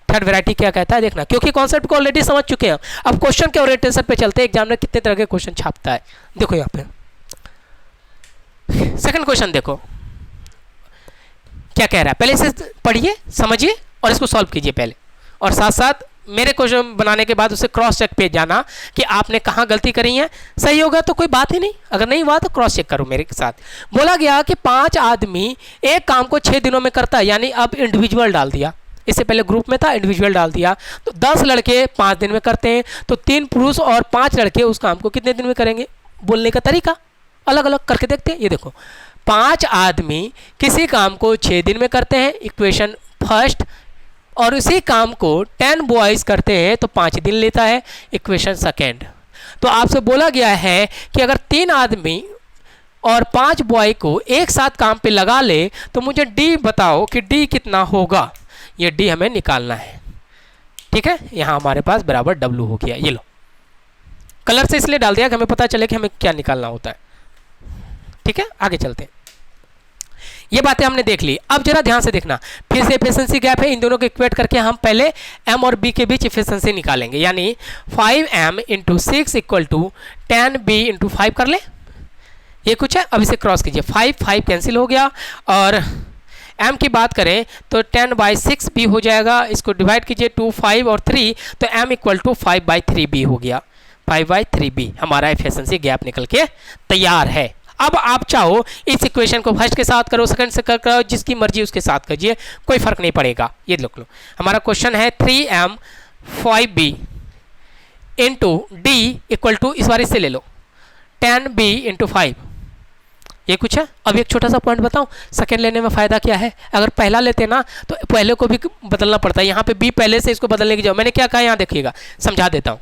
थर्ड वैरायटी क्या कहता है देखना, क्योंकि कॉन्सेप्ट को ऑलरेडी समझ चुके हैं। अब क्वेश्चन के ओरिएंटेशन पे चलते हैं, एग्जाम में कितने तरह के क्वेश्चन छापता है। देखो यहाँ पे सेकंड क्वेश्चन देखो क्या कह रहा है, पहले इसे पढ़िए समझिए और इसको सॉल्व कीजिए पहले, और साथ साथ मेरे क्वेश्चन बनाने के बाद उसे क्रॉस चेक पे जाना कि आपने कहाँ गलती करी है। सही होगा तो कोई बात ही नहीं, अगर नहीं हुआ तो क्रॉस चेक करो मेरे साथ। बोला गया कि 5 आदमी एक काम को 6 दिनों में करता है, यानी अब इंडिविजुअल डाल दिया, इससे पहले ग्रुप में था इंडिविजुअल डाल दिया, तो 10 लड़के 5 दिन में करते हैं, तो 3 पुरुष और 5 लड़के उस काम को कितने दिन में करेंगे। बोलने का तरीका अलग अलग करके देखते हैं। ये देखो 5 आदमी किसी काम को 6 दिन में करते हैं, इक्वेशन फर्स्ट, और उसी काम को 10 बॉयज़ करते हैं तो 5 दिन लेता है, इक्वेशन सेकेंड। तो आपसे बोला गया है कि अगर 3 आदमी और 5 बॉय को एक साथ काम पे लगा ले तो मुझे डी बताओ कि डी कितना होगा। ये डी हमें निकालना है, ठीक है। यहाँ हमारे पास बराबर डब्ल्यू हो गया। ये लो, कलर से इसलिए डाल दिया कि हमें पता चले कि हमें क्या निकालना होता है, ठीक है। आगे चलते हैं, ये बातें हमने देख ली। अब जरा ध्यान से देखना, फिर से एफिशिएंसी गैप है, इन दोनों को इक्वेट करके हम पहले m और b के बीच एफिशिएंसी निकालेंगे, यानी 5m into 6 equal to 10b into 5 कर ले। ये कुछ है, अब इसे क्रॉस कीजिए, 5 कैंसिल हो गया, और m की बात करें तो 10/6b हो जाएगा। इसको डिवाइड कीजिए 2 5 और 3, तो m इक्वल टू 5/3b हो गया। 5/3b हमारा एफिशिएंसी गैप निकल के तैयार है। अब आप चाहो इस इक्वेशन को फर्स्ट के साथ करो, सेकंड से करो, जिसकी मर्जी उसके साथ कीजिए, कोई फर्क नहीं पड़ेगा। ये लिख लो, हमारा क्वेश्चन है 3m 5b into D equal to, इस बार इससे ले लो 10b इंटू 5, ये कुछ है। अब एक छोटा सा पॉइंट बताऊं, सेकंड लेने में फ़ायदा क्या है, अगर पहला लेते ना तो पहले को भी बदलना पड़ता है, यहाँ पे b पहले से इसको बदलने की जरूरत, मैंने क्या कहा यहाँ देखिएगा, समझा देता हूँ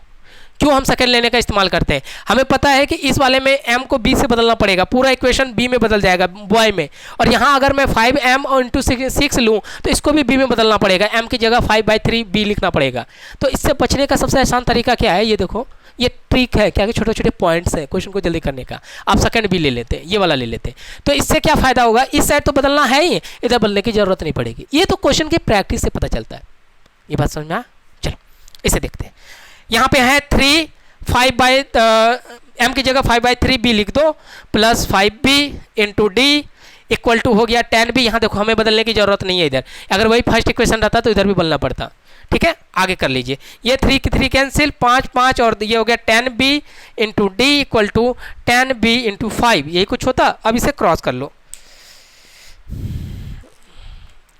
क्यों हम सेकंड लेने का इस्तेमाल करते हैं। हमें पता है कि इस वाले में m को b से बदलना पड़ेगा, पूरा इक्वेशन b में बदल जाएगा, बॉय में, और यहाँ अगर मैं 5m और इंटू 6 लूँ तो इसको भी b में बदलना पड़ेगा, m की जगह 5/3b लिखना पड़ेगा। तो इससे बचने का सबसे आसान तरीका क्या है, ये देखो, ये ट्रिक है क्या कि छोटे छोटे पॉइंट्स हैं क्वेश्चन को जल्दी करने का। आप सेकंड भी ले लेते हैं, ये वाला ले लेते हैं, तो इससे क्या फ़ायदा होगा, इस साइड तो बदलना है ही, इधर बदलने की ज़रूरत नहीं पड़ेगी। ये तो क्वेश्चन की प्रैक्टिस से पता चलता है, ये बात समझ में आया। चलो इसे देखते हैं, यहाँ पे है 3 m की जगह 5/3b लिख दो, plus 5b into D equal to हो गया 10b। यहाँ देखो हमें बदलने की जरूरत नहीं है, इधर अगर वही फर्स्ट इक्वेशन रहता तो इधर भी बदलना पड़ता। ठीक है, आगे कर लीजिए, ये 3 की 3 कैंसिल, 5 और ये हो गया 10b into D equal to 10b into 5, यही कुछ होता। अब इसे क्रॉस कर लो,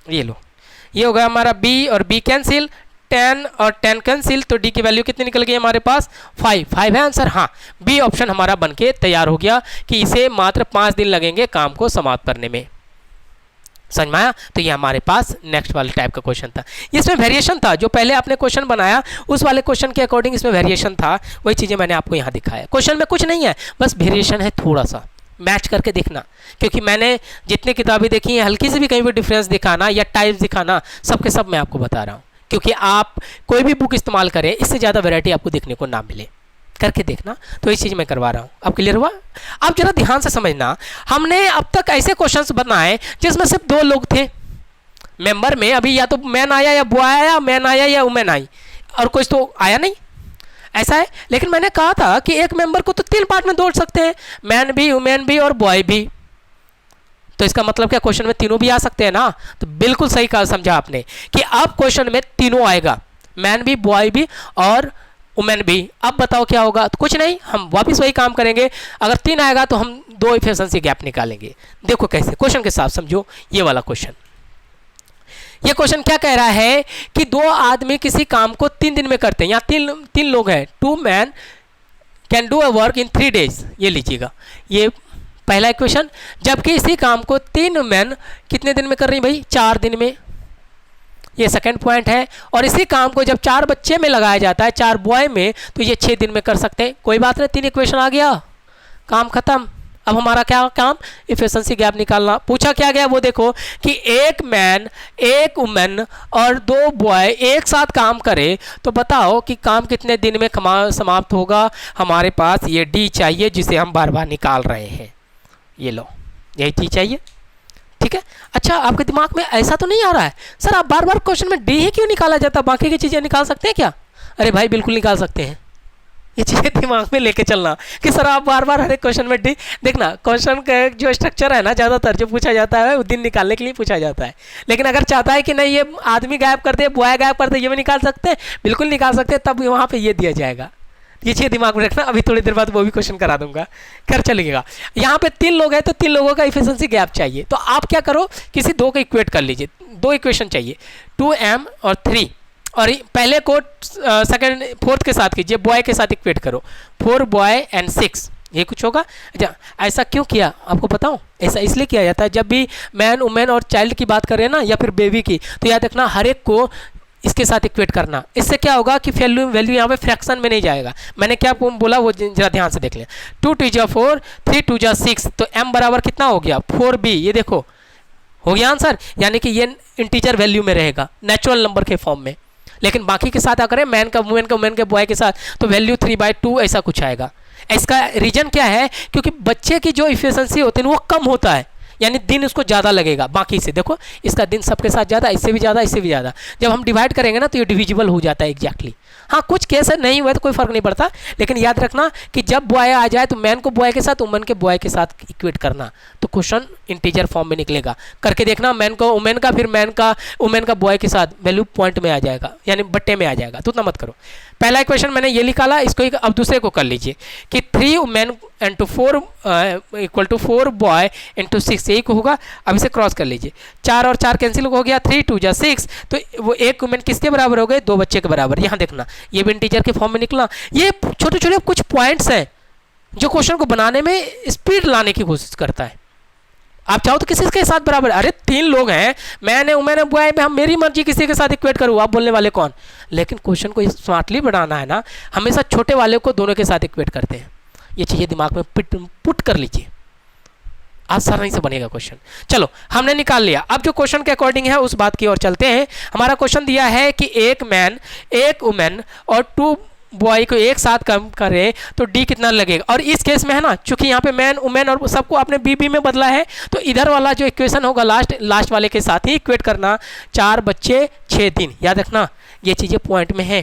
ये लो, ये हो गया हमारा b और b कैंसिल, 10 और 10 कैंसिल, तो d की वैल्यू कितनी निकल गई हमारे पास, 5 है आंसर। हाँ, बी ऑप्शन हमारा बनके तैयार हो गया कि इसे मात्र 5 दिन लगेंगे काम को समाप्त करने में। समझ में आया। तो ये हमारे पास नेक्स्ट वाले टाइप का क्वेश्चन था, इसमें वेरिएशन था, जो पहले आपने क्वेश्चन बनाया उस वाले क्वेश्चन के अकॉर्डिंग इसमें वेरिएशन था, वही चीज़ें मैंने आपको यहाँ दिखाया। क्वेश्चन में कुछ नहीं है, बस वेरिएशन है, थोड़ा सा मैच करके देखना, क्योंकि मैंने जितनी किताबें देखी हैं हल्की से भी कहीं भी डिफरेंस दिखाना या टाइप्स दिखाना, सबके सब मैं आपको बता रहा हूँ, क्योंकि आप कोई भी बुक इस्तेमाल करें इससे ज़्यादा वैरायटी आपको देखने को ना मिले, करके देखना। तो इस चीज़ मैं करवा रहा हूँ। अब क्लियर हुआ। अब जरा ध्यान से समझना, हमने अब तक ऐसे क्वेश्चंस बनाए जिसमें सिर्फ 2 लोग थे मेंबर में, अभी या तो मैन आया या बॉय आया, मैन आया या वुमेन आई, और कुछ तो आया नहीं, ऐसा है। लेकिन मैंने कहा था कि एक मेंबर को तो 3 पार्ट में तोड़ सकते हैं, मैन भी, वुमेन भी और बॉय भी। तो इसका मतलब क्या, क्वेश्चन में तीनों भी आ सकते हैं ना। तो बिल्कुल सही कहा, समझा आपने कि अब क्वेश्चन में तीनों आएगा, मैन भी, बॉय भी और वुमेन भी। अब बताओ क्या होगा, तो कुछ नहीं, हम वापस वही काम करेंगे। अगर 3 आएगा तो हम 2 एफिशिएंसी गैप निकालेंगे। देखो कैसे, क्वेश्चन के साथ समझो ये वाला क्वेश्चन। ये क्वेश्चन क्या कह रहा है कि 2 आदमी किसी काम को 3 दिन में करते हैं, यहाँ तीन लोग हैं, 2 man can do a work in 3 days। ये लीजिएगा, ये पहला इक्वेशन। जबकि इसी काम को 3 मैन कितने दिन में कर रही हैं भाई, 4 दिन में, ये सेकंड पॉइंट है। और इसी काम को जब 4 बच्चे में लगाया जाता है, 4 बॉय में, तो ये 6 दिन में कर सकते हैं। कोई बात नहीं, 3 इक्वेशन आ गया, काम खत्म। अब हमारा क्या काम, एफिशिएंसी गैप निकालना। पूछा क्या गया वो देखो कि 1 मैन, 1 वुमेन और 2 बॉय एक साथ काम करे तो बताओ कि काम कितने दिन में समाप्त होगा। हमारे पास ये डी चाहिए जिसे हम बार बार निकाल रहे हैं, ये लो, यही चीज़ चाहिए। ठीक है, अच्छा आपके दिमाग में ऐसा तो नहीं आ रहा है सर आप बार बार क्वेश्चन में डी ही क्यों निकाला जाता, बाकी की चीज़ें निकाल सकते हैं क्या। अरे भाई बिल्कुल निकाल सकते हैं, ये चीज़ें दिमाग में लेके चलना कि सर आप बार बार हर एक क्वेश्चन में डी। देखना क्वेश्चन का जो स्ट्रक्चर है ना, ज़्यादातर जो पूछा जाता है वो दिन निकालने के लिए पूछा जाता है। लेकिन अगर चाहता है कि नहीं ये आदमी गायब कर दे, बॉय गायब कर दे, ये भी निकाल सकते हैं, बिल्कुल निकाल सकते हैं, तब वहाँ पर ये दिया जाएगा। ये चीज़ दिमाग में रखना, अभी थोड़ी देर बाद वो भी क्वेश्चन करा दूंगा, कर चलिएगा। यहाँ पे 3 लोग हैं तो 3 लोगों का एफिशिएंसी गैप चाहिए, तो आप क्या करो, किसी 2 को इक्वेट कर लीजिए। 2 इक्वेशन चाहिए, 2m और 3, और पहले को सेकंड 4th के साथ कीजिए, बॉय के साथ इक्वेट करो, 4 बॉय एंड 6, ये कुछ होगा। अच्छा ऐसा क्यों किया आपको बताऊं, ऐसा इसलिए किया जाता है जब भी मैन, वुमेन और चाइल्ड की बात करें ना, या फिर बेबी की, तो याद रखना हर एक को इसके साथ इक्वेट करना। इससे क्या होगा कि वैल्यू यहाँ पे फ्रैक्शन में नहीं जाएगा। मैंने क्या बोला वो जरा ध्यान से देख लें। 2 2 जा 4, 3 2 जा 6, तो m बराबर कितना हो गया 4b। ये देखो हो गया आंसर, यानी कि ये इंटीजर वैल्यू में रहेगा, नेचुरल नंबर के फॉर्म में। लेकिन बाकी के साथ अगर मैन का वुमेन का, वुमेन के बॉय के साथ, तो वैल्यू 3/2 ऐसा कुछ आएगा। इसका रीजन क्या है, क्योंकि बच्चे की जो इफिशिएंसी होती है वो कम होता है, यानी दिन उसको ज़्यादा लगेगा बाकी से। देखो इसका दिन सबके साथ ज़्यादा, इससे भी ज़्यादा, इससे भी ज़्यादा। जब हम डिवाइड करेंगे ना तो ये डिविजिबल हो जाता है एग्जैक्टली। हाँ कुछ केस नहीं हुआ तो कोई फर्क नहीं पड़ता, लेकिन याद रखना कि जब बॉय आ जाए तो मैन को बॉय के साथ, वुमेन के बॉय के साथ इक्वेट करना, तो क्वेश्चन इंटीजर फॉर्म में निकलेगा। करके देखना, मैन को वुमेन का, फिर मैन का, वुमेन का बॉय के साथ, वैल्यू पॉइंट में आ जाएगा, यानी बट्टे में आ जाएगा। तो उतना मत करो। पहला इक्वेशन मैंने ये निकाला, इसको अब दूसरे को कर लीजिए कि 3 women into 4 equal to 4 boy into 6, यही को होगा। अब इसे क्रॉस कर लीजिए, 4 और 4 कैंसिल हो गया, 3 2 जा 6, तो वो एक वुमेन किसके बराबर हो गए, 2 बच्चे के बराबर। यहाँ देखना ये भी इंटीजर के फॉर्म में निकला। ये छोटे छोटे कुछ पॉइंट्स हैं जो क्वेश्चन को बनाने में स्पीड लाने की कोशिश करता है। आप चाहो तो किसी के साथ बराबर, अरे 3 लोग हैं, मैंने उमेर बॉय में, हम मेरी मर्जी किसी के साथ इक्वेट करूँ, आप बोलने वाले कौन। लेकिन क्वेश्चन को स्मार्टली बनाना है ना, हमेशा छोटे वाले को दोनों के साथ इक्वेट करते हैं। ये चीज़ें दिमाग में पुट कर लीजिए, आसानी से बनेगा क्वेश्चन। चलो हमने निकाल लिया। अब जो क्वेश्चन के अकॉर्डिंग है उस बात की ओर चलते हैं। हमारा क्वेश्चन दिया है कि एक मैन, एक वुमेन और 2 बॉय को एक साथ कम करें तो डी कितना लगेगा। और इस केस में है ना, चूंकि यहाँ पे मैन वुमेन और सबको आपने बी में बदला है, तो इधर वाला जो इक्वेशन होगा लास्ट वाले के साथ ही इक्वेट करना। 4 बच्चे 6 दिन, याद रखना ये चीज़ें पॉइंट में है,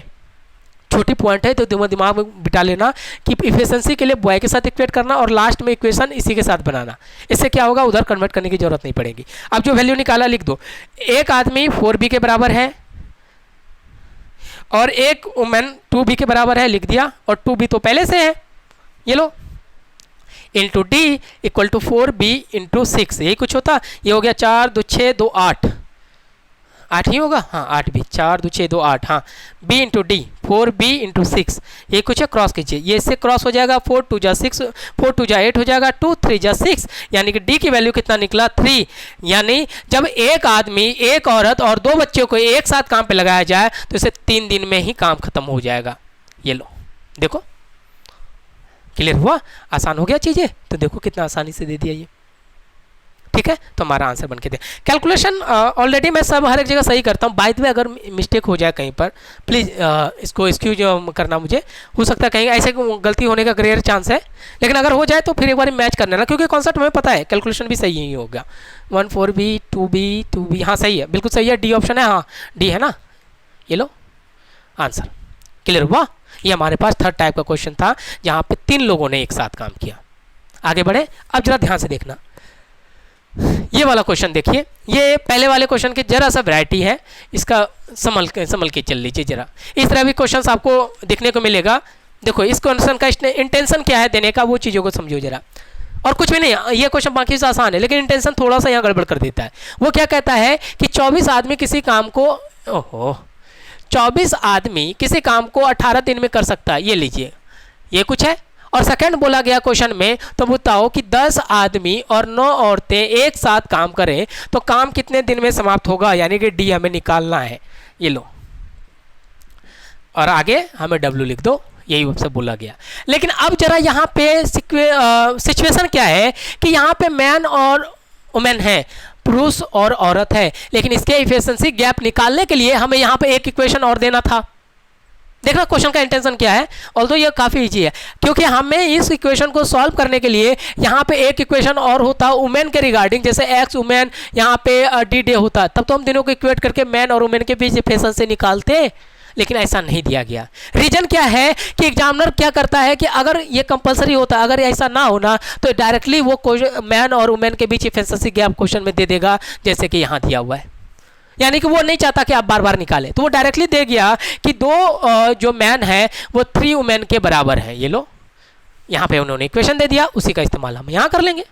छोटी पॉइंट है, तो दिमाग में बिठा लेना कि इफिशिएंसी के लिए बॉय के साथ इक्वेट करना और लास्ट में इक्वेशन इसी के साथ बनाना। इससे क्या होगा, उधर कन्वर्ट करने की जरूरत नहीं पड़ेगी। अब जो वैल्यू निकाला लिख दो। एक आदमी 4b के बराबर है और एक वुमेन 2b के बराबर है, लिख दिया। और 2b तो पहले से है, ये लो, into D equal to 4b into 6, यही कुछ होता। ये हो गया 4 2 6 2 8, 8 ही होगा, हाँ 8 भी, 4 2 6 2 8, हाँ b into D 4b into 6, ये कुछ है, क्रॉस कीजिए, ये इससे क्रॉस हो जाएगा, 4 2 जा 6, 4 2 जा 8 हो जाएगा, 2 3 जा 6, यानी कि d की वैल्यू कितना निकला, 3। यानी जब एक आदमी, एक औरत और 2 बच्चों को एक साथ काम पे लगाया जाए तो इसे 3 दिन में ही काम खत्म हो जाएगा। ये लो, देखो क्लियर हुआ, आसान हो गया चीज़ें। तो देखो कितना आसानी से दे दिया ये, ठीक है। तो हमारा आंसर बन के दे। कैलकुलेशन ऑलरेडी मैं सब हर एक जगह सही करता हूँ। बाय द वे अगर मिस्टेक हो जाए कहीं पर, प्लीज़ इसको एक्सक्यूज करना, मुझे हो सकता है कहीं ऐसे गलती होने का ग्रेयर चांस है, लेकिन अगर हो जाए तो फिर एक बार मैच कर लेना, क्योंकि कॉन्सेप्ट हमें पता है, कैलकुलेशन भी सही ही होगा। 1 4b 2b, हाँ सही है, बिल्कुल सही है, डी ऑप्शन है, हाँ डी है ना। ये लो आंसर, क्लियर हुआ। ये हमारे पास थर्ड टाइप का क्वेश्चन था जहाँ पे 3 लोगों ने एक साथ काम किया। आगे बढ़े, अब जरा ध्यान से देखना ये वाला क्वेश्चन देखिए। ये पहले वाले क्वेश्चन की जरा सा वैरायटी है, इसका संभल के चल लीजिए जरा। इस तरह भी क्वेश्चंस आपको देखने को मिलेगा। देखो इस क्वेश्चन का इंटेंशन क्या है देने का, वो चीज़ों को समझो जरा। और कुछ भी नहीं, ये क्वेश्चन बाकी से आसान है, लेकिन इंटेंशन थोड़ा सा यहाँ गड़बड़ कर देता है। वो क्या कहता है कि 24 आदमी किसी काम को, 24 आदमी किसी काम को 18 दिन में कर सकता है, ये लीजिए, ये कुछ है। और सेकंड बोला गया क्वेश्चन में, तो बताओ कि 10 आदमी और 9 औरतें एक साथ काम करें तो काम कितने दिन में समाप्त होगा, यानी कि डी हमें निकालना है। ये लो, और आगे हमें डब्ल्यू लिख दो, यही सबसे बोला गया। लेकिन अब जरा यहाँ पे सिचुएशन क्या है कि यहाँ पे मैन और वुमेन है, पुरुष और औरत है, लेकिन इसके इफिशिएंसी गैप निकालने के लिए हमें यहाँ पे एक इक्वेशन और देना था। देखना क्वेश्चन का इंटेंशन क्या है, ऑल्दो ये काफ़ी इजी है, क्योंकि हमें इस इक्वेशन को सॉल्व करने के लिए यहाँ पे एक इक्वेशन और होता वुमेन के रिगार्डिंग, जैसे एक्स वुमेन यहाँ पे डी डे होता, तब तो हम दोनों को इक्वेट करके मैन और वुमेन के बीच इफिशिएंसी निकालते, लेकिन ऐसा नहीं दिया गया। रीजन क्या है कि एग्जामिनर क्या करता है कि अगर ये कंपलसरी होता, अगर ऐसा ना होना तो डायरेक्टली वो मैन और वुमेन के बीच इफिशिएंसी गैप क्वेश्चन में दे देगा, जैसे कि यहाँ दिया हुआ है। यानी कि वो नहीं चाहता कि आप बार बार निकालें, तो वो डायरेक्टली दे गया कि 2 जो मैन है वो 3 वुमेन के बराबर है। ये लो, यहाँ पे उन्होंने इक्वेशन दे दिया, उसी का इस्तेमाल हम यहाँ कर लेंगे।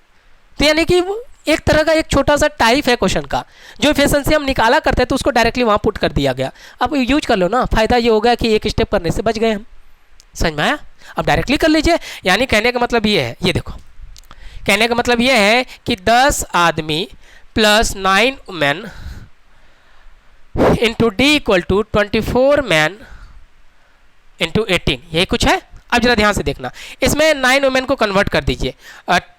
तो यानी कि एक तरह का एक छोटा सा टाइप है क्वेश्चन का, जो इफिशिएंसी हम निकाला करते हैं तो उसको डायरेक्टली वहाँ पुट कर दिया गया। अब यूज कर लो ना, फायदा ये होगा कि एक स्टेप करने से बच गए हम। समझ में आया? अब डायरेक्टली कर लीजिए। यानी कहने का मतलब ये है, ये देखो, कहने का मतलब ये है कि 10 आदमी plus 9 women into D equal to 24 man into 18, यही कुछ है। अब जरा ध्यान से देखना, इसमें 9 वुमेन को कन्वर्ट कर दीजिए।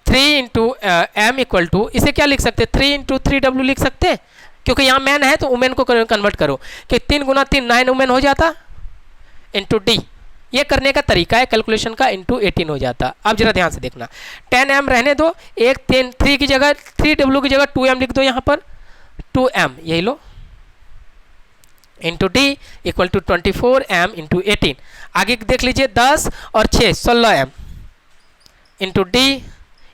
3 इंटू एम इक्वल टू, इसे क्या लिख सकते हैं, 3 इंटू 3w लिख सकते हैं, क्योंकि यहाँ मैन है तो वुमेन को कन्वर्ट करो कि 3 गुना 3 9 वुमेन हो जाता, इंटू डी, ये करने का तरीका है कैलकुलेशन का, इंटू 18 हो जाता। अब जरा ध्यान से देखना, 10m रहने दो, एक 3 की जगह 3w की जगह 2m लिख दो, यहाँ पर 2m, यही लो, into D equal to 24m into 18। आगे देख लीजिए, 10 और 6 16m into D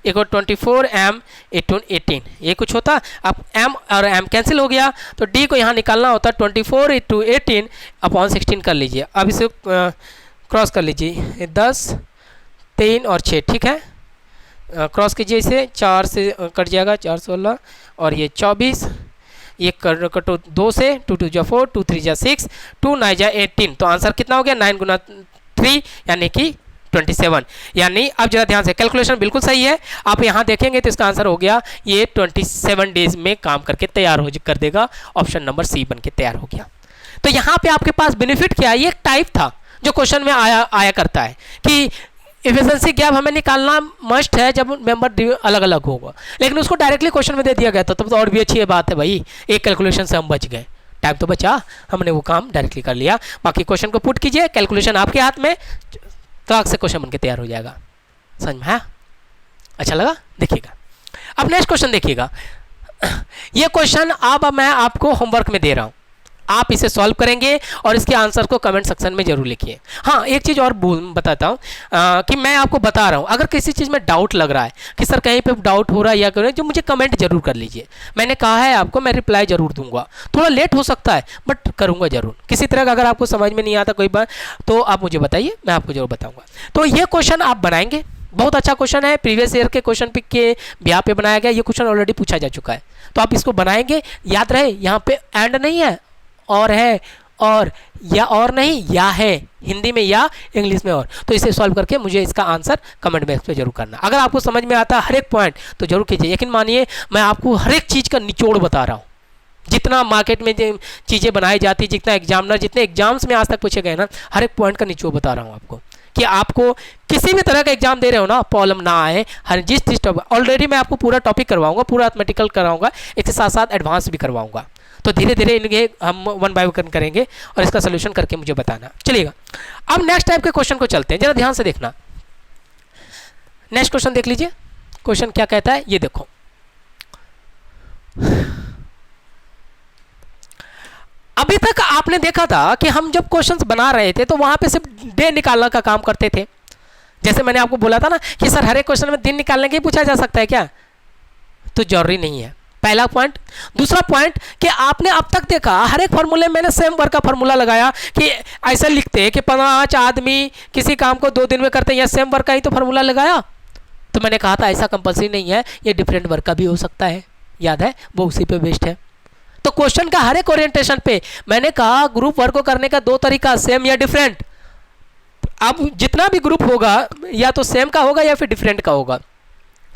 equal 24 m 18 ये कुछ होता। अब m और m कैंसिल हो गया तो d को यहाँ निकालना होता 24 × 18 अपॉन 16 कर लीजिए। अब इसे क्रॉस कर लीजिए 10 3 और 6 ठीक है। क्रॉस कीजिए इसे 4 से कट जाएगा 4 16 और ये 24 ये कटो 2 से 2 2 जा 4 2 3 जा 6 2 9 जा 18 तो आंसर कितना हो गया 9 गुना 3 यानी कि 27। यानी अब जरा ध्यान से कैलकुलेशन बिल्कुल सही है। आप यहाँ देखेंगे तो इसका आंसर हो गया ये 27 डेज में काम करके तैयार हो कर देगा। ऑप्शन नंबर सी बन के तैयार हो गया। तो यहाँ पे आपके पास बेनिफिट क्या है, ये एक टाइप था जो क्वेश्चन में आया करता है कि एफिशिएंसी गैप हमें निकालना मस्ट है जब मेंबर अलग अलग होगा, लेकिन उसको डायरेक्टली क्वेश्चन में दे दिया गया था तब तो और भी अच्छी बात है भाई, एक कैलकुलेशन से हम बच गए, टाइम तो बचा, हमने वो काम डायरेक्टली कर लिया। बाकी क्वेश्चन को पुट कीजिए, कैलकुलेशन आपके हाथ में, तो से क्वेश्चन बनके तैयार हो जाएगा। समझ में आया? अच्छा लगा? देखिएगा अब नेक्स्ट क्वेश्चन देखिएगा। ये क्वेश्चन अब मैं आपको होमवर्क में दे रहा हूं, आप इसे सॉल्व करेंगे और इसके आंसर को कमेंट सेक्शन में जरूर लिखिए। हाँ एक चीज़ और बताता हूँ कि मैं आपको बता रहा हूँ अगर किसी चीज़ में डाउट लग रहा है कि सर कहीं पे डाउट हो रहा है या करें जो मुझे कमेंट जरूर कर लीजिए। मैंने कहा है आपको मैं रिप्लाई जरूर दूंगा, थोड़ा लेट हो सकता है बट करूँगा जरूर। किसी तरह का अगर आपको समझ में नहीं आता कोई बात तो आप मुझे बताइए, मैं आपको जरूर बताऊँगा। तो ये क्वेश्चन आप बनाएंगे, बहुत अच्छा क्वेश्चन है, प्रीवियस ईयर के क्वेश्चन पिक के ब्याह पे बनाया गया। ये क्वेश्चन ऑलरेडी पूछा जा चुका है तो आप इसको बनाएंगे। याद रहे यहाँ पे एंड नहीं है, और है, और या और नहीं या है, हिंदी में या इंग्लिश में और। तो इसे सॉल्व करके मुझे इसका आंसर कमेंट बॉक्स पे जरूर करना। अगर आपको समझ में आता है हर एक पॉइंट तो जरूर कीजिए। यकीन मानिए मैं आपको हर एक चीज़ का निचोड़ बता रहा हूँ, जितना मार्केट में चीज़ें बनाई जाती है, जितना एग्जामिनर जितने एग्जाम्स में आज तक पूछे गए ना, हर एक पॉइंट का निचोड़ बता रहा हूँ आपको कि आपको किसी भी तरह का एग्जाम दे रहे हो ना प्रॉब्लम ना आए। हर जिस टॉपिक ऑलरेडी मैं आपको पूरा टॉपिक करवाऊंगा, पूरा मैथमेटिकल कराऊंगा, इसके साथ साथ एडवांस भी करवाऊंगा। तो धीरे धीरे इनके हम 1 बाय 1 करेंगे और इसका सोल्यूशन करके मुझे बताना। चलिएगा अब नेक्स्ट टाइप के क्वेश्चन को चलते हैं, जरा ध्यान से देखना। नेक्स्ट क्वेश्चन देख लीजिए, क्वेश्चन क्या कहता है ये देखो। अभी तक आपने देखा था कि हम जब क्वेश्चंस बना रहे थे तो वहां पे सिर्फ डे निकालने का काम करते थे। जैसे मैंने आपको बोला था ना कि सर हर एक क्वेश्चन में दिन निकालने के ही पूछा जा सकता है क्या, तो जरूरी नहीं है, पहला पॉइंट। दूसरा पॉइंट कि आपने अब तक देखा हर एक फॉर्मूले मैंने सेम वर्क का फॉर्मूला लगाया कि ऐसे लिखते हैं कि 5 आदमी किसी काम को 2 दिन में करते हैं, या सेम वर्क का ही तो फॉर्मूला लगाया। तो मैंने कहा था ऐसा कंपल्सरी नहीं है, ये डिफरेंट वर्क का भी हो सकता है, याद है, वो उसी पे बेस्ड है। तो क्वेश्चन का हर एक ओरिएंटेशन पे मैंने कहा ग्रुप वर्क को करने का 2 तरीका, सेम या डिफरेंट। अब जितना भी ग्रुप होगा या तो सेम का होगा या फिर डिफरेंट का होगा,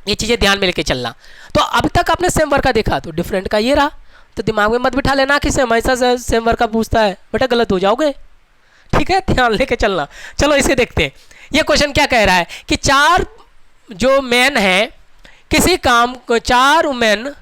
ये चीज़ें ध्यान में लेके चलना। तो अब तक आपने सेम वर्क का देखा तो डिफरेंट का ये रहा, तो दिमाग में मत बिठा लेना कि सेम ऐसा सेम वर्क का पूछता है, बेटा गलत हो जाओगे, ठीक है, ध्यान लेके चलना। चलो इसे देखते हैं। ये क्वेश्चन क्या कह रहा है कि 4 जो मैन है किसी काम को 4 मैन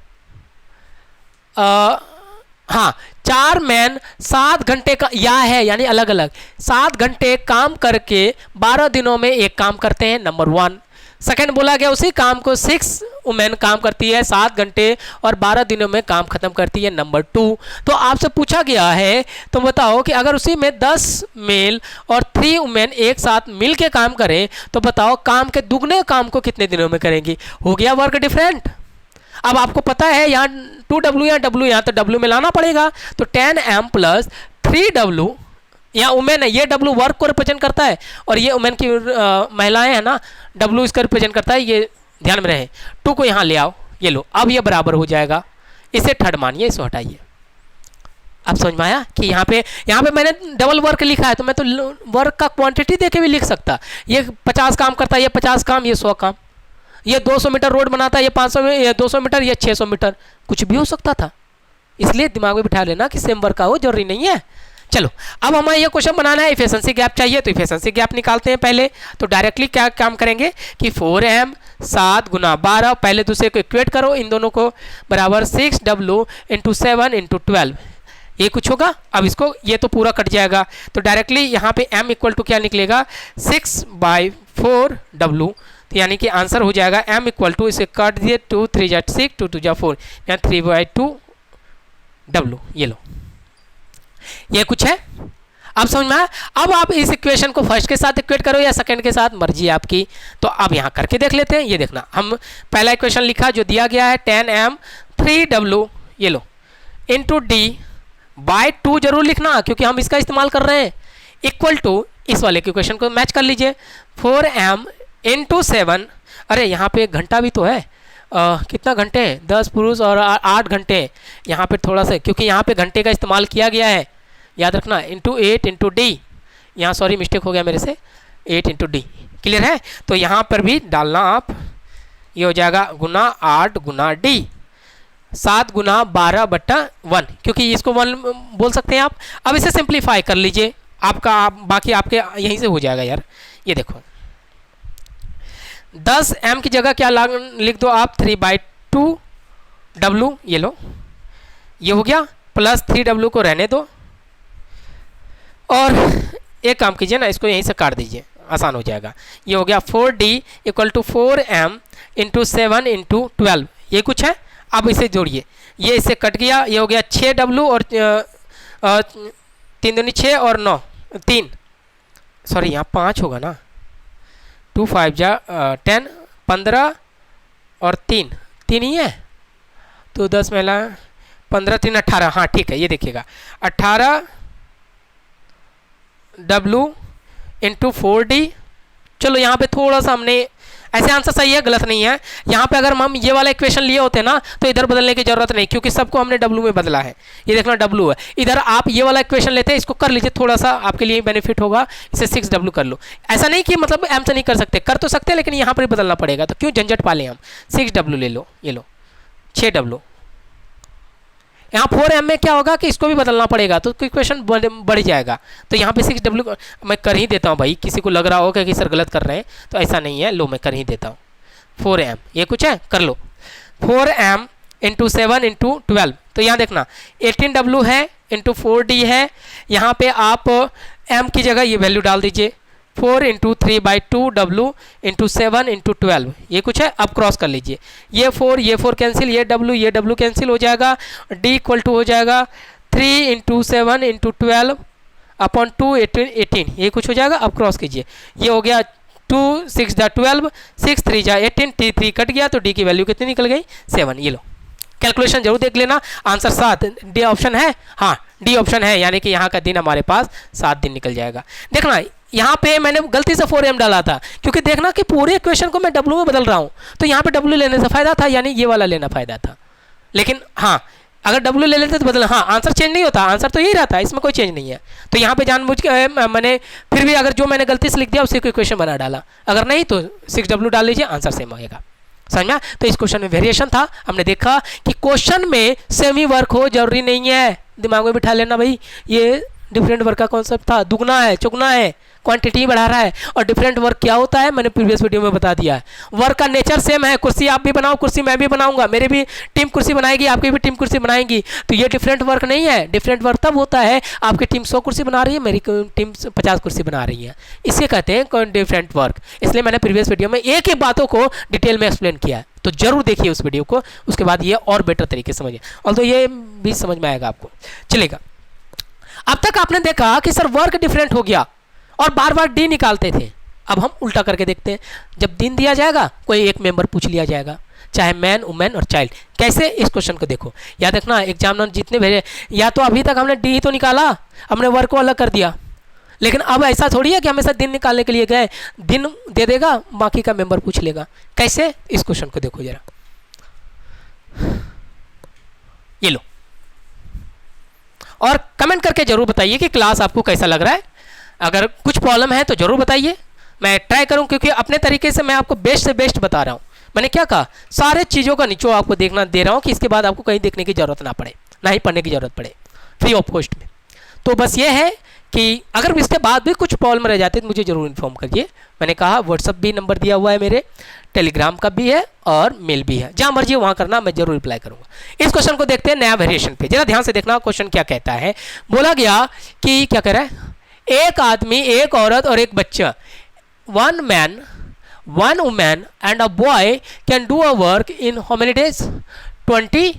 4 मैन 7 घंटे का या है यानी अलग अलग 7 घंटे काम करके 12 दिनों में एक काम करते हैं, नंबर 1। सेकंड बोला गया उसी काम को 6 वुमेन काम करती है 7 घंटे और 12 दिनों में काम खत्म करती है, नंबर 2। तो आपसे पूछा गया है तो बताओ कि अगर उसी में 10 मेल और 3 वुमेन एक साथ मिल के काम करें तो बताओ काम के दुगने काम को कितने दिनों में करेंगी। हो गया वर्क डिफरेंट। अब आपको पता है यहाँ 2W या W यहाँ तो W मिलाना पड़ेगा, तो 10M प्लस 3W, यहाँ वुमेन है, ये W वर्क को रिप्रेजेंट करता है और ये वुमेन की महिलाएं हैं ना, W इसका रिप्रेजेंट करता है, ये ध्यान में रहे। 2 को यहाँ ले आओ, ये लो, अब ये बराबर हो जाएगा, इसे थर्ड मानिए, इसे हटाइए। अब समझ में आया कि यहाँ पे मैंने डबल वर्क लिखा है तो मैं तो वर्क का क्वांटिटी दे के भी लिख सकता, ये 50 काम करता है, ये 50 काम, ये 100 काम, ये 200 मीटर रोड बनाता है, ये 500 ये 200 मीटर, ये 600 मीटर, कुछ भी हो सकता था। इसलिए दिमाग में बिठा लेना कि सेम वर्क का हो जरूरी नहीं है। चलो अब हमें ये क्वेश्चन बनाना है, इफिशिएंसी गैप चाहिए, तो इफिशिएंसी गैप निकालते हैं पहले। तो डायरेक्टली क्या काम करेंगे कि 4M 7 गुना 12, पहले दूसरे को इक्वेट करो, इन दोनों को बराबर 6W इंटू 7 इंटू 12, ये कुछ होगा। अब इसको ये तो पूरा कट जाएगा, तो डायरेक्टली यहाँ पे M इक्वल टू क्या निकलेगा 6/4W, तो यानी कि आंसर हो जाएगा M इक्वल टू, इसे काट दिए 2 3 जा 6 2 2 जा 4, यहाँ 3/2W, ये लो, ये कुछ है। अब समझ में आया। अब आप इस इक्वेशन को फर्स्ट के साथ इक्वेट करो या सेकंड के साथ, मर्जी है आपकी। तो अब यहाँ करके देख लेते हैं। ये देखना, हम पहला इक्वेशन लिखा जो दिया गया है 10m 3w, ये लो, इंटू डी बाय 2 जरूर लिखना क्योंकि हम इसका इस्तेमाल कर रहे हैं, इक्वल टू इस वाले इक्वेशन को मैच कर लीजिए 4m इंटू 7, अरे यहाँ पे एक घंटा भी तो है, कितना घंटे, 10 पुरुष और 8 घंटे, यहाँ पे थोड़ा सा क्योंकि यहाँ पे घंटे का इस्तेमाल किया गया है, याद रखना, इंटू 8 इंटू डी, यहाँ सॉरी मिस्टेक हो गया मेरे से, 8 इंटू डी, क्लियर है। तो यहाँ पर भी डालना आप, ये हो जाएगा गुना 8 गुना डी, 7 गुना 12/1, क्योंकि इसको 1 बोल सकते हैं आप। अब इसे सिंप्लीफाई कर लीजिए, आपका बाकी आपके यहीं से हो जाएगा यार। ये देखो 10m की जगह क्या लिख दो आप, 3/2w, ये लो, ये हो गया, प्लस 3w को रहने दो, और एक काम कीजिए ना, इसको यहीं से काट दीजिए, आसान हो जाएगा। ये हो गया 4d equal to 4m into 7 into 12, ये कुछ है। अब इसे जोड़िए, ये इससे कट गया, ये हो गया 6w और 3 दूनी 6 और 9 3, सॉरी यहाँ 5 होगा ना, 2 5 जा 10, 15 और 3 ही है, तो 10 मेला 15 3 18, हाँ ठीक है। ये देखिएगा 18w इंटू 4d, चलो यहाँ पे थोड़ा सा हमने, ऐसे आंसर सही है, गलत नहीं है। यहाँ पे अगर हम ये वाला इक्वेशन लिए होते ना तो इधर बदलने की जरूरत नहीं, क्योंकि सबको हमने w में बदला है। ये देखना w है, इधर आप ये वाला इक्वेशन लेते हैं, इसको कर लीजिए, थोड़ा सा आपके लिए बेनिफिट होगा, इसे 6w कर लो। ऐसा नहीं कि मतलब m से नहीं कर सकते, कर तो सकते हैं, लेकिन यहाँ पर ही बदलना पड़ेगा, तो क्यों झंझट पाले हम, 6w ले लो, ये लो 6w। यहाँ 4m में क्या होगा कि इसको भी बदलना पड़ेगा, तो इक्वेशन बढ़ जाएगा। तो यहाँ पे 6w मैं कर ही देता हूँ भाई, किसी को लग रहा होगा कि सर गलत कर रहे हैं, तो ऐसा नहीं है, लो मैं कर ही देता हूँ। 4m ये कुछ है, कर लो, 4m इंटू 7 इंटू 12, तो यहाँ देखना 18w है इंटू 4d है, यहाँ पे आप m की जगह ये वैल्यू डाल दीजिए, 4 इंटू 3/2w इंटू 7 इंटू 12, ये कुछ है। अब क्रॉस कर लीजिए, ये 4 कैंसिल, ये w कैंसिल हो जाएगा, d इक्वल टू हो जाएगा 3 इंटू 7 इंटू 12 अपॉन 2 18, ये कुछ हो जाएगा। अब क्रॉस कीजिए, ये हो गया 2 6 जा 12, 6 3 जा 18, 3 कट गया, तो d की वैल्यू कितनी निकल गई, 7। ये लो, कैलकुलेशन जरूर देख लेना, आंसर 7, डी ऑप्शन है, हाँ डी ऑप्शन है, यानी कि यहाँ का दिन हमारे पास 7 दिन निकल जाएगा। देखना यहाँ पे मैंने गलती से 4m डाला था, क्योंकि देखना कि पूरे इक्वेशन को मैं w में बदल रहा हूँ, तो यहाँ पे w लेने से फायदा था, यानी ये वाला लेना फायदा था। लेकिन हाँ अगर w ले लेते तो बदल, हाँ आंसर चेंज नहीं होता, आंसर तो यही रहता है, इसमें कोई चेंज नहीं है। तो यहाँ पे जानबूझ के मैंने फिर भी अगर जो मैंने गलती से लिख दिया उसी को इक्वेशन बना डाला, अगर नहीं तो 6w डाल लीजिए, आंसर सेम आएगा। समझ में? तो इस क्वेश्चन में वेरिएशन था, हमने देखा कि क्वेश्चन में सेम ही वर्क हो जरूरी नहीं है, दिमाग में बिठा लेना भाई, ये डिफरेंट वर्क का कॉन्सेप्ट था, दुगना है चुगना है, क्वांटिटी बढ़ा रहा है। और डिफरेंट वर्क क्या होता है मैंने प्रीवियस वीडियो में बता दिया है, वर्क का नेचर सेम है, कुर्सी आप भी बनाओ, कुर्सी मैं भी बनाऊंगा, मेरे भी टीम कुर्सी बनाएगी, आपकी भी टीम कुर्सी बनाएगी, तो ये डिफरेंट वर्क नहीं है। डिफरेंट वर्क तब होता है आपकी टीम 100 कुर्सी बना रही है, मेरी टीम 50 कुर्सी बना रही है, इसे कहते हैं डिफरेंट वर्क। इसलिए मैंने प्रीवियस वीडियो में एक एक बातों को डिटेल में एक्सप्लेन किया है, तो जरूर देखिए उस वीडियो को, उसके बाद ये और बेटर तरीके से समझिए, और तो ये भी समझ में आएगा आपको, चलेगा। अब तक आपने देखा कि सर वर्क डिफरेंट हो गया और बार बार डी निकालते थे। अब हम उल्टा करके देखते हैं, जब दिन दिया जाएगा कोई एक मेंबर पूछ लिया जाएगा, चाहे मैन वुमेन और चाइल्ड, कैसे इस क्वेश्चन को देखो, याद रखना एग्जामिनर जितने भेजे, या तो अभी तक हमने डी ही तो निकाला, हमने वर्क को अलग कर दिया, लेकिन अब ऐसा थोड़ी है कि हमेशा दिन निकालने के लिए गए, दिन दे देगा बाकी का मेंबर पूछ लेगा, कैसे इस क्वेश्चन को देखो जरा, ये लो, और कमेंट करके जरूर बताइए कि क्लास आपको कैसा लग रहा है। अगर कुछ प्रॉब्लम है तो जरूर बताइए, मैं ट्राई करूं, क्योंकि अपने तरीके से मैं आपको बेस्ट से बेस्ट बता रहा हूं। मैंने क्या कहा, सारे चीज़ों का निचोड़ आपको देखना दे रहा हूं कि इसके बाद आपको कहीं देखने की ज़रूरत ना पड़े, ना ही पढ़ने की ज़रूरत पड़े, फ्री ऑफ कॉस्ट में। तो बस ये है कि अगर इसके बाद भी कुछ प्रॉब्लम रह जाते तो मुझे ज़रूर इन्फॉर्म करिए। मैंने कहा व्हाट्सअप भी नंबर दिया हुआ है मेरे, टेलीग्राम का भी है और मेल भी है, जहाँ मर्जी वहाँ करना, मैं जरूर रिप्लाई करूँगा। इस क्वेश्चन को देखते हैं नया वेरिएशन पे, जरा ध्यान से देखना क्वेश्चन क्या कहता है। बोला गया कि क्या कह रहा है, एक आदमी, एक औरत और एक बच्चा, 1 man 1 woman and a boy can do a work in how many days, 20,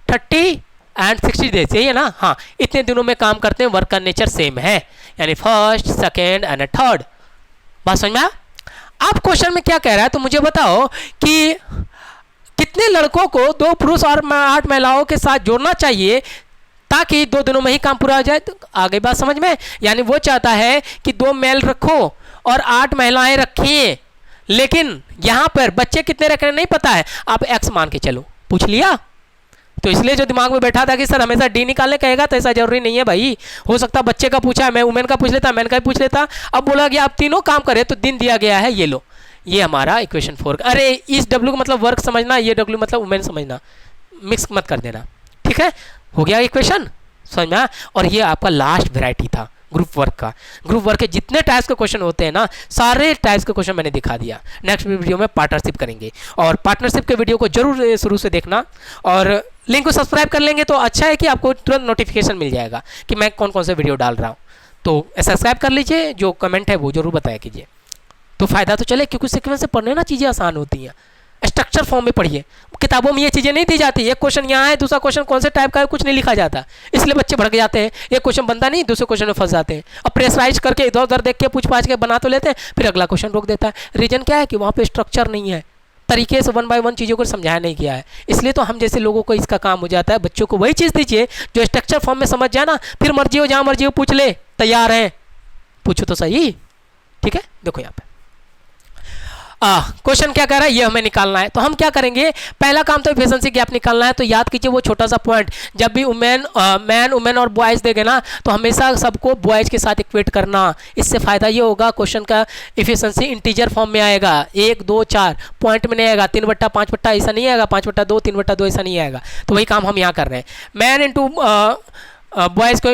30 and 60 days, यही है ना? हाँ, इतने दिनों में काम करते हैं, वर्क का नेचर सेम है, यानी फर्स्ट, सेकेंड एंड थर्ड। बात समझ में आया? अब क्वेश्चन में क्या कह रहा है, तो मुझे बताओ कि कितने लड़कों को 2 पुरुष और 8 महिलाओं के साथ जोड़ना चाहिए ताकि 2 दिनों में ही काम पूरा हो जाए। तो आगे बात समझ में, यानी वो चाहता है कि 2 मेल रखो और 8 महिलाएं रखिए, लेकिन यहां पर बच्चे कितने रखने नहीं पता है, आप एक्स मान के चलो। पूछ लिया, तो इसलिए जो दिमाग में बैठा था कि सर हमेशा डी निकालने कहेगा, तो ऐसा जरूरी नहीं है भाई। हो सकता है बच्चे का पूछा है, मैं वुमेन का पूछ लेता, मैन का भी पूछ लेता। अब बोला गया आप तीनों काम करें, तो दिन दिया गया है, ये लो, ये हमारा इक्वेशन 4। अरे इस डब्ल्यू का मतलब वर्क समझना, ये डब्ल्यू मतलब वुमेन समझना, मिक्स मत कर देना, ठीक है? हो गया इक्वेशन, समझ में आया? और ये आपका लास्ट वैरायटी था ग्रुप वर्क का। ग्रुप वर्क के जितने टाइप्स के क्वेश्चन होते हैं ना, सारे टाइप्स के क्वेश्चन मैंने दिखा दिया। नेक्स्ट वीडियो में पार्टनरशिप करेंगे, और पार्टनरशिप के वीडियो को जरूर शुरू से देखना, और लिंक को सब्सक्राइब कर लेंगे तो अच्छा है कि आपको तुरंत नोटिफिकेशन मिल जाएगा कि मैं कौन कौन से वीडियो डाल रहा हूँ। तो सब्सक्राइब कर लीजिए, जो कमेंट है वो जरूर बताया कीजिए, तो फायदा तो चले, क्योंकि सीक्वेंस से पढ़ने ना चीज़ें आसान होती हैं। स्ट्रक्चर फॉर्म में पढ़िए, किताबों में ये चीज़ें नहीं दी जाती। एक क्वेश्चन यहाँ है, दूसरा क्वेश्चन कौन से टाइप का है कुछ नहीं लिखा जाता, इसलिए बच्चे भड़क जाते हैं। एक क्वेश्चन बनता नहीं, दूसरे क्वेश्चन में फंस जाते हैं। अब प्रेशराइज करके इधर उधर देख के पूछ पाछ के बना तो लेते हैं, फिर अगला क्वेश्चन रोक देता है। रीजन क्या है कि वहाँ पे स्ट्रक्चर नहीं है, तरीके से 1 बाय 1 चीज़ों को समझाया नहीं गया है, इसलिए तो हम जैसे लोगों को इसका काम हो जाता है। बच्चों को वही चीज़ दीजिए जो स्ट्रक्चर फॉर्म में समझ जाए ना, फिर मर्जी हो जहाँ मर्जी हो पूछ ले, तैयार है, पूछो तो सही, ठीक है? देखो यहाँ पे क्वेश्चन क्या कह रहा है, ये हमें निकालना है। तो हम क्या करेंगे, पहला काम तो एफिशिएंसी गैप निकालना है। तो याद कीजिए वो छोटा सा पॉइंट, जब भी मैन वुमेन और बॉयज देंगे ना, तो हमेशा सबको बॉयज के साथ इक्वेट करना। इससे फायदा ये होगा, क्वेश्चन का एफिशिएंसी इंटीजर फॉर्म में आएगा, 1 2 4 पॉइंट में नहीं आएगा, 3/5 ऐसा नहीं आएगा, 5/2 3/2 ऐसा नहीं आएगा। तो वही काम हम यहाँ कर रहे हैं। मैन इंटू बॉयज़ को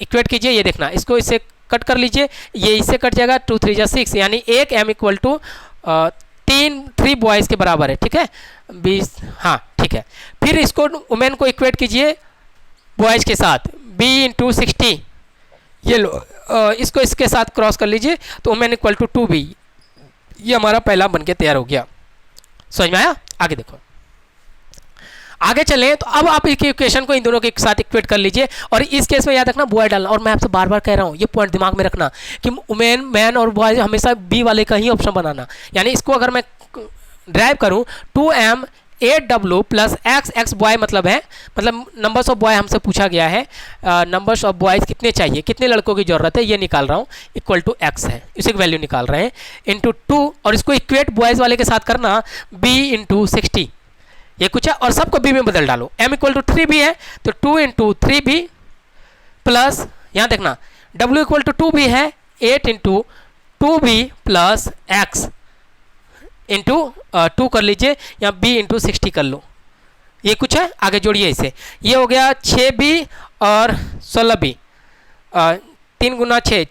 इक्वेट कीजिए, ये देखना, इसको इससे कट कर लीजिए, ये इससे कट जाएगा, 2 3 जा 6, यानी 1 m इक्वल टू 3 बॉयज़ के बराबर है, ठीक है? 20, हाँ ठीक है। फिर इसको वुमेन को इक्वेट कीजिए बॉयज़ के साथ, b इंटू 60, ये लो, इसको इसके साथ क्रॉस कर लीजिए, तो वुमेन इक्वल टू 2b, ये हमारा पहला बन के तैयार हो गया। समझ में आया? आगे देखो, आगे चलें। तो अब आप इस इक्वेशन को इन दोनों के साथ इक्वेट कर लीजिए, और इस केस में याद रखना बॉय डालना। और मैं आपसे बार बार कह रहा हूँ, ये पॉइंट दिमाग में रखना कि वुमेन मैन और बॉय हमेशा बी वाले का ही ऑप्शन बनाना। यानी इसको अगर मैं ड्राइव करूँ, 2m 8w plus x boy मतलब है, मतलब नंबर्स ऑफ बॉय हमसे पूछा गया है, नंबर्स ऑफ बॉयज़ कितने चाहिए, कितने लड़कों की ज़रूरत है, ये निकाल रहा हूँ, इक्वल टू x है, इसी की वैल्यू निकाल रहे हैं, इंटू 2, और इसको इक्वेट बॉयज़ वाले के साथ करना, b इंटू 60, ये कुछ है, और सबको b में बदल डालो। m इक्वल टू 3b है, तो 2 इंटू 3b प्लस, यहाँ देखना w इक्वल टू 2b है, 8 into 2b plus x into 2 कर लीजिए, यहाँ b इंटू 60 कर लो, ये कुछ है, आगे जोड़िए इसे, ये हो गया 6b और 16b, 3 गुना 6,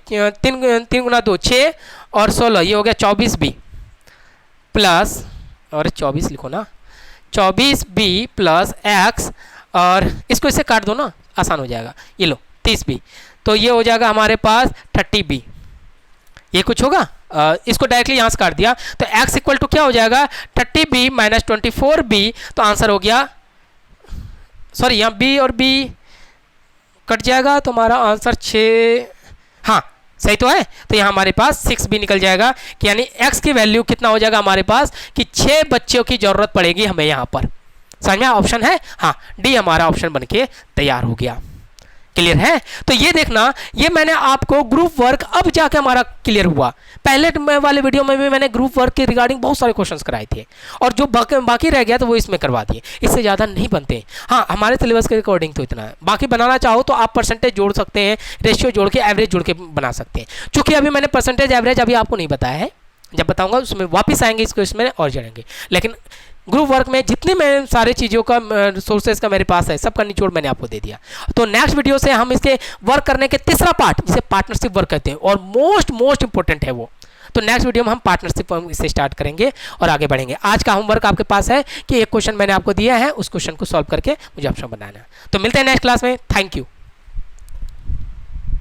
3 गुना 2 6 और 16, ये हो गया 24b प्लस, और 24 लिखो ना, 24b प्लस x, और इसको इससे काट दो ना, आसान हो जाएगा, ये लो 30b, तो ये हो जाएगा हमारे पास 30b, ये कुछ होगा, इसको डायरेक्टली यहाँ से काट दिया, तो x इक्वल टू क्या हो जाएगा, 30b माइनस 24b, तो आंसर हो गया, सॉरी यहाँ b और b कट जाएगा, तो हमारा आंसर 6, हाँ सही तो है, तो यहाँ हमारे पास 6b निकल जाएगा, कि यानी x की वैल्यू कितना हो जाएगा हमारे पास, कि 6 बच्चों की ज़रूरत पड़ेगी हमें यहाँ पर। समझ में ऑप्शन है, हाँ डी हमारा ऑप्शन बनके तैयार हो गया। क्लियर है? तो ये देखना, ये मैंने आपको ग्रुप वर्क अब जाके हमारा क्लियर हुआ। पहले वाले वीडियो में भी मैंने ग्रुप वर्क के रिगार्डिंग बहुत सारे क्वेश्चंस कराए थे, और जो बाकी रह गया तो वो इसमें करवा दिए, इससे ज़्यादा नहीं बनते। हाँ हमारे सिलेबस के अकॉर्डिंग तो इतना है, बाकी बनाना चाहो तो आप परसेंटेज जोड़ सकते हैं, रेशियो जोड़ के, एवरेज जोड़ के बना सकते हैं। चूँकि अभी मैंने परसेंटेज एवरेज अभी आपको नहीं बताया है, जब बताऊँगा उसमें वापस आएंगे इसको, इसमें और जाएंगे। लेकिन ग्रुप वर्क में जितने मैं सारे चीज़ों का सोर्सेज का मेरे पास है, सबका निचोड़ मैंने आपको दे दिया। तो नेक्स्ट वीडियो से हम इसके वर्क करने के तीसरा पार्ट, जिसे पार्टनरशिप वर्क कहते हैं, और मोस्ट इंपॉर्टेंट है वो, तो नेक्स्ट वीडियो में हम पार्टनरशिप से स्टार्ट करेंगे और आगे बढ़ेंगे। आज का होमवर्क आपके पास है कि एक क्वेश्चन मैंने आपको दिया है, उस क्वेश्चन को सॉल्व करके मुझे ऑप्शन बनाना है। तो मिलते हैं नेक्स्ट क्लास में, थैंक यू।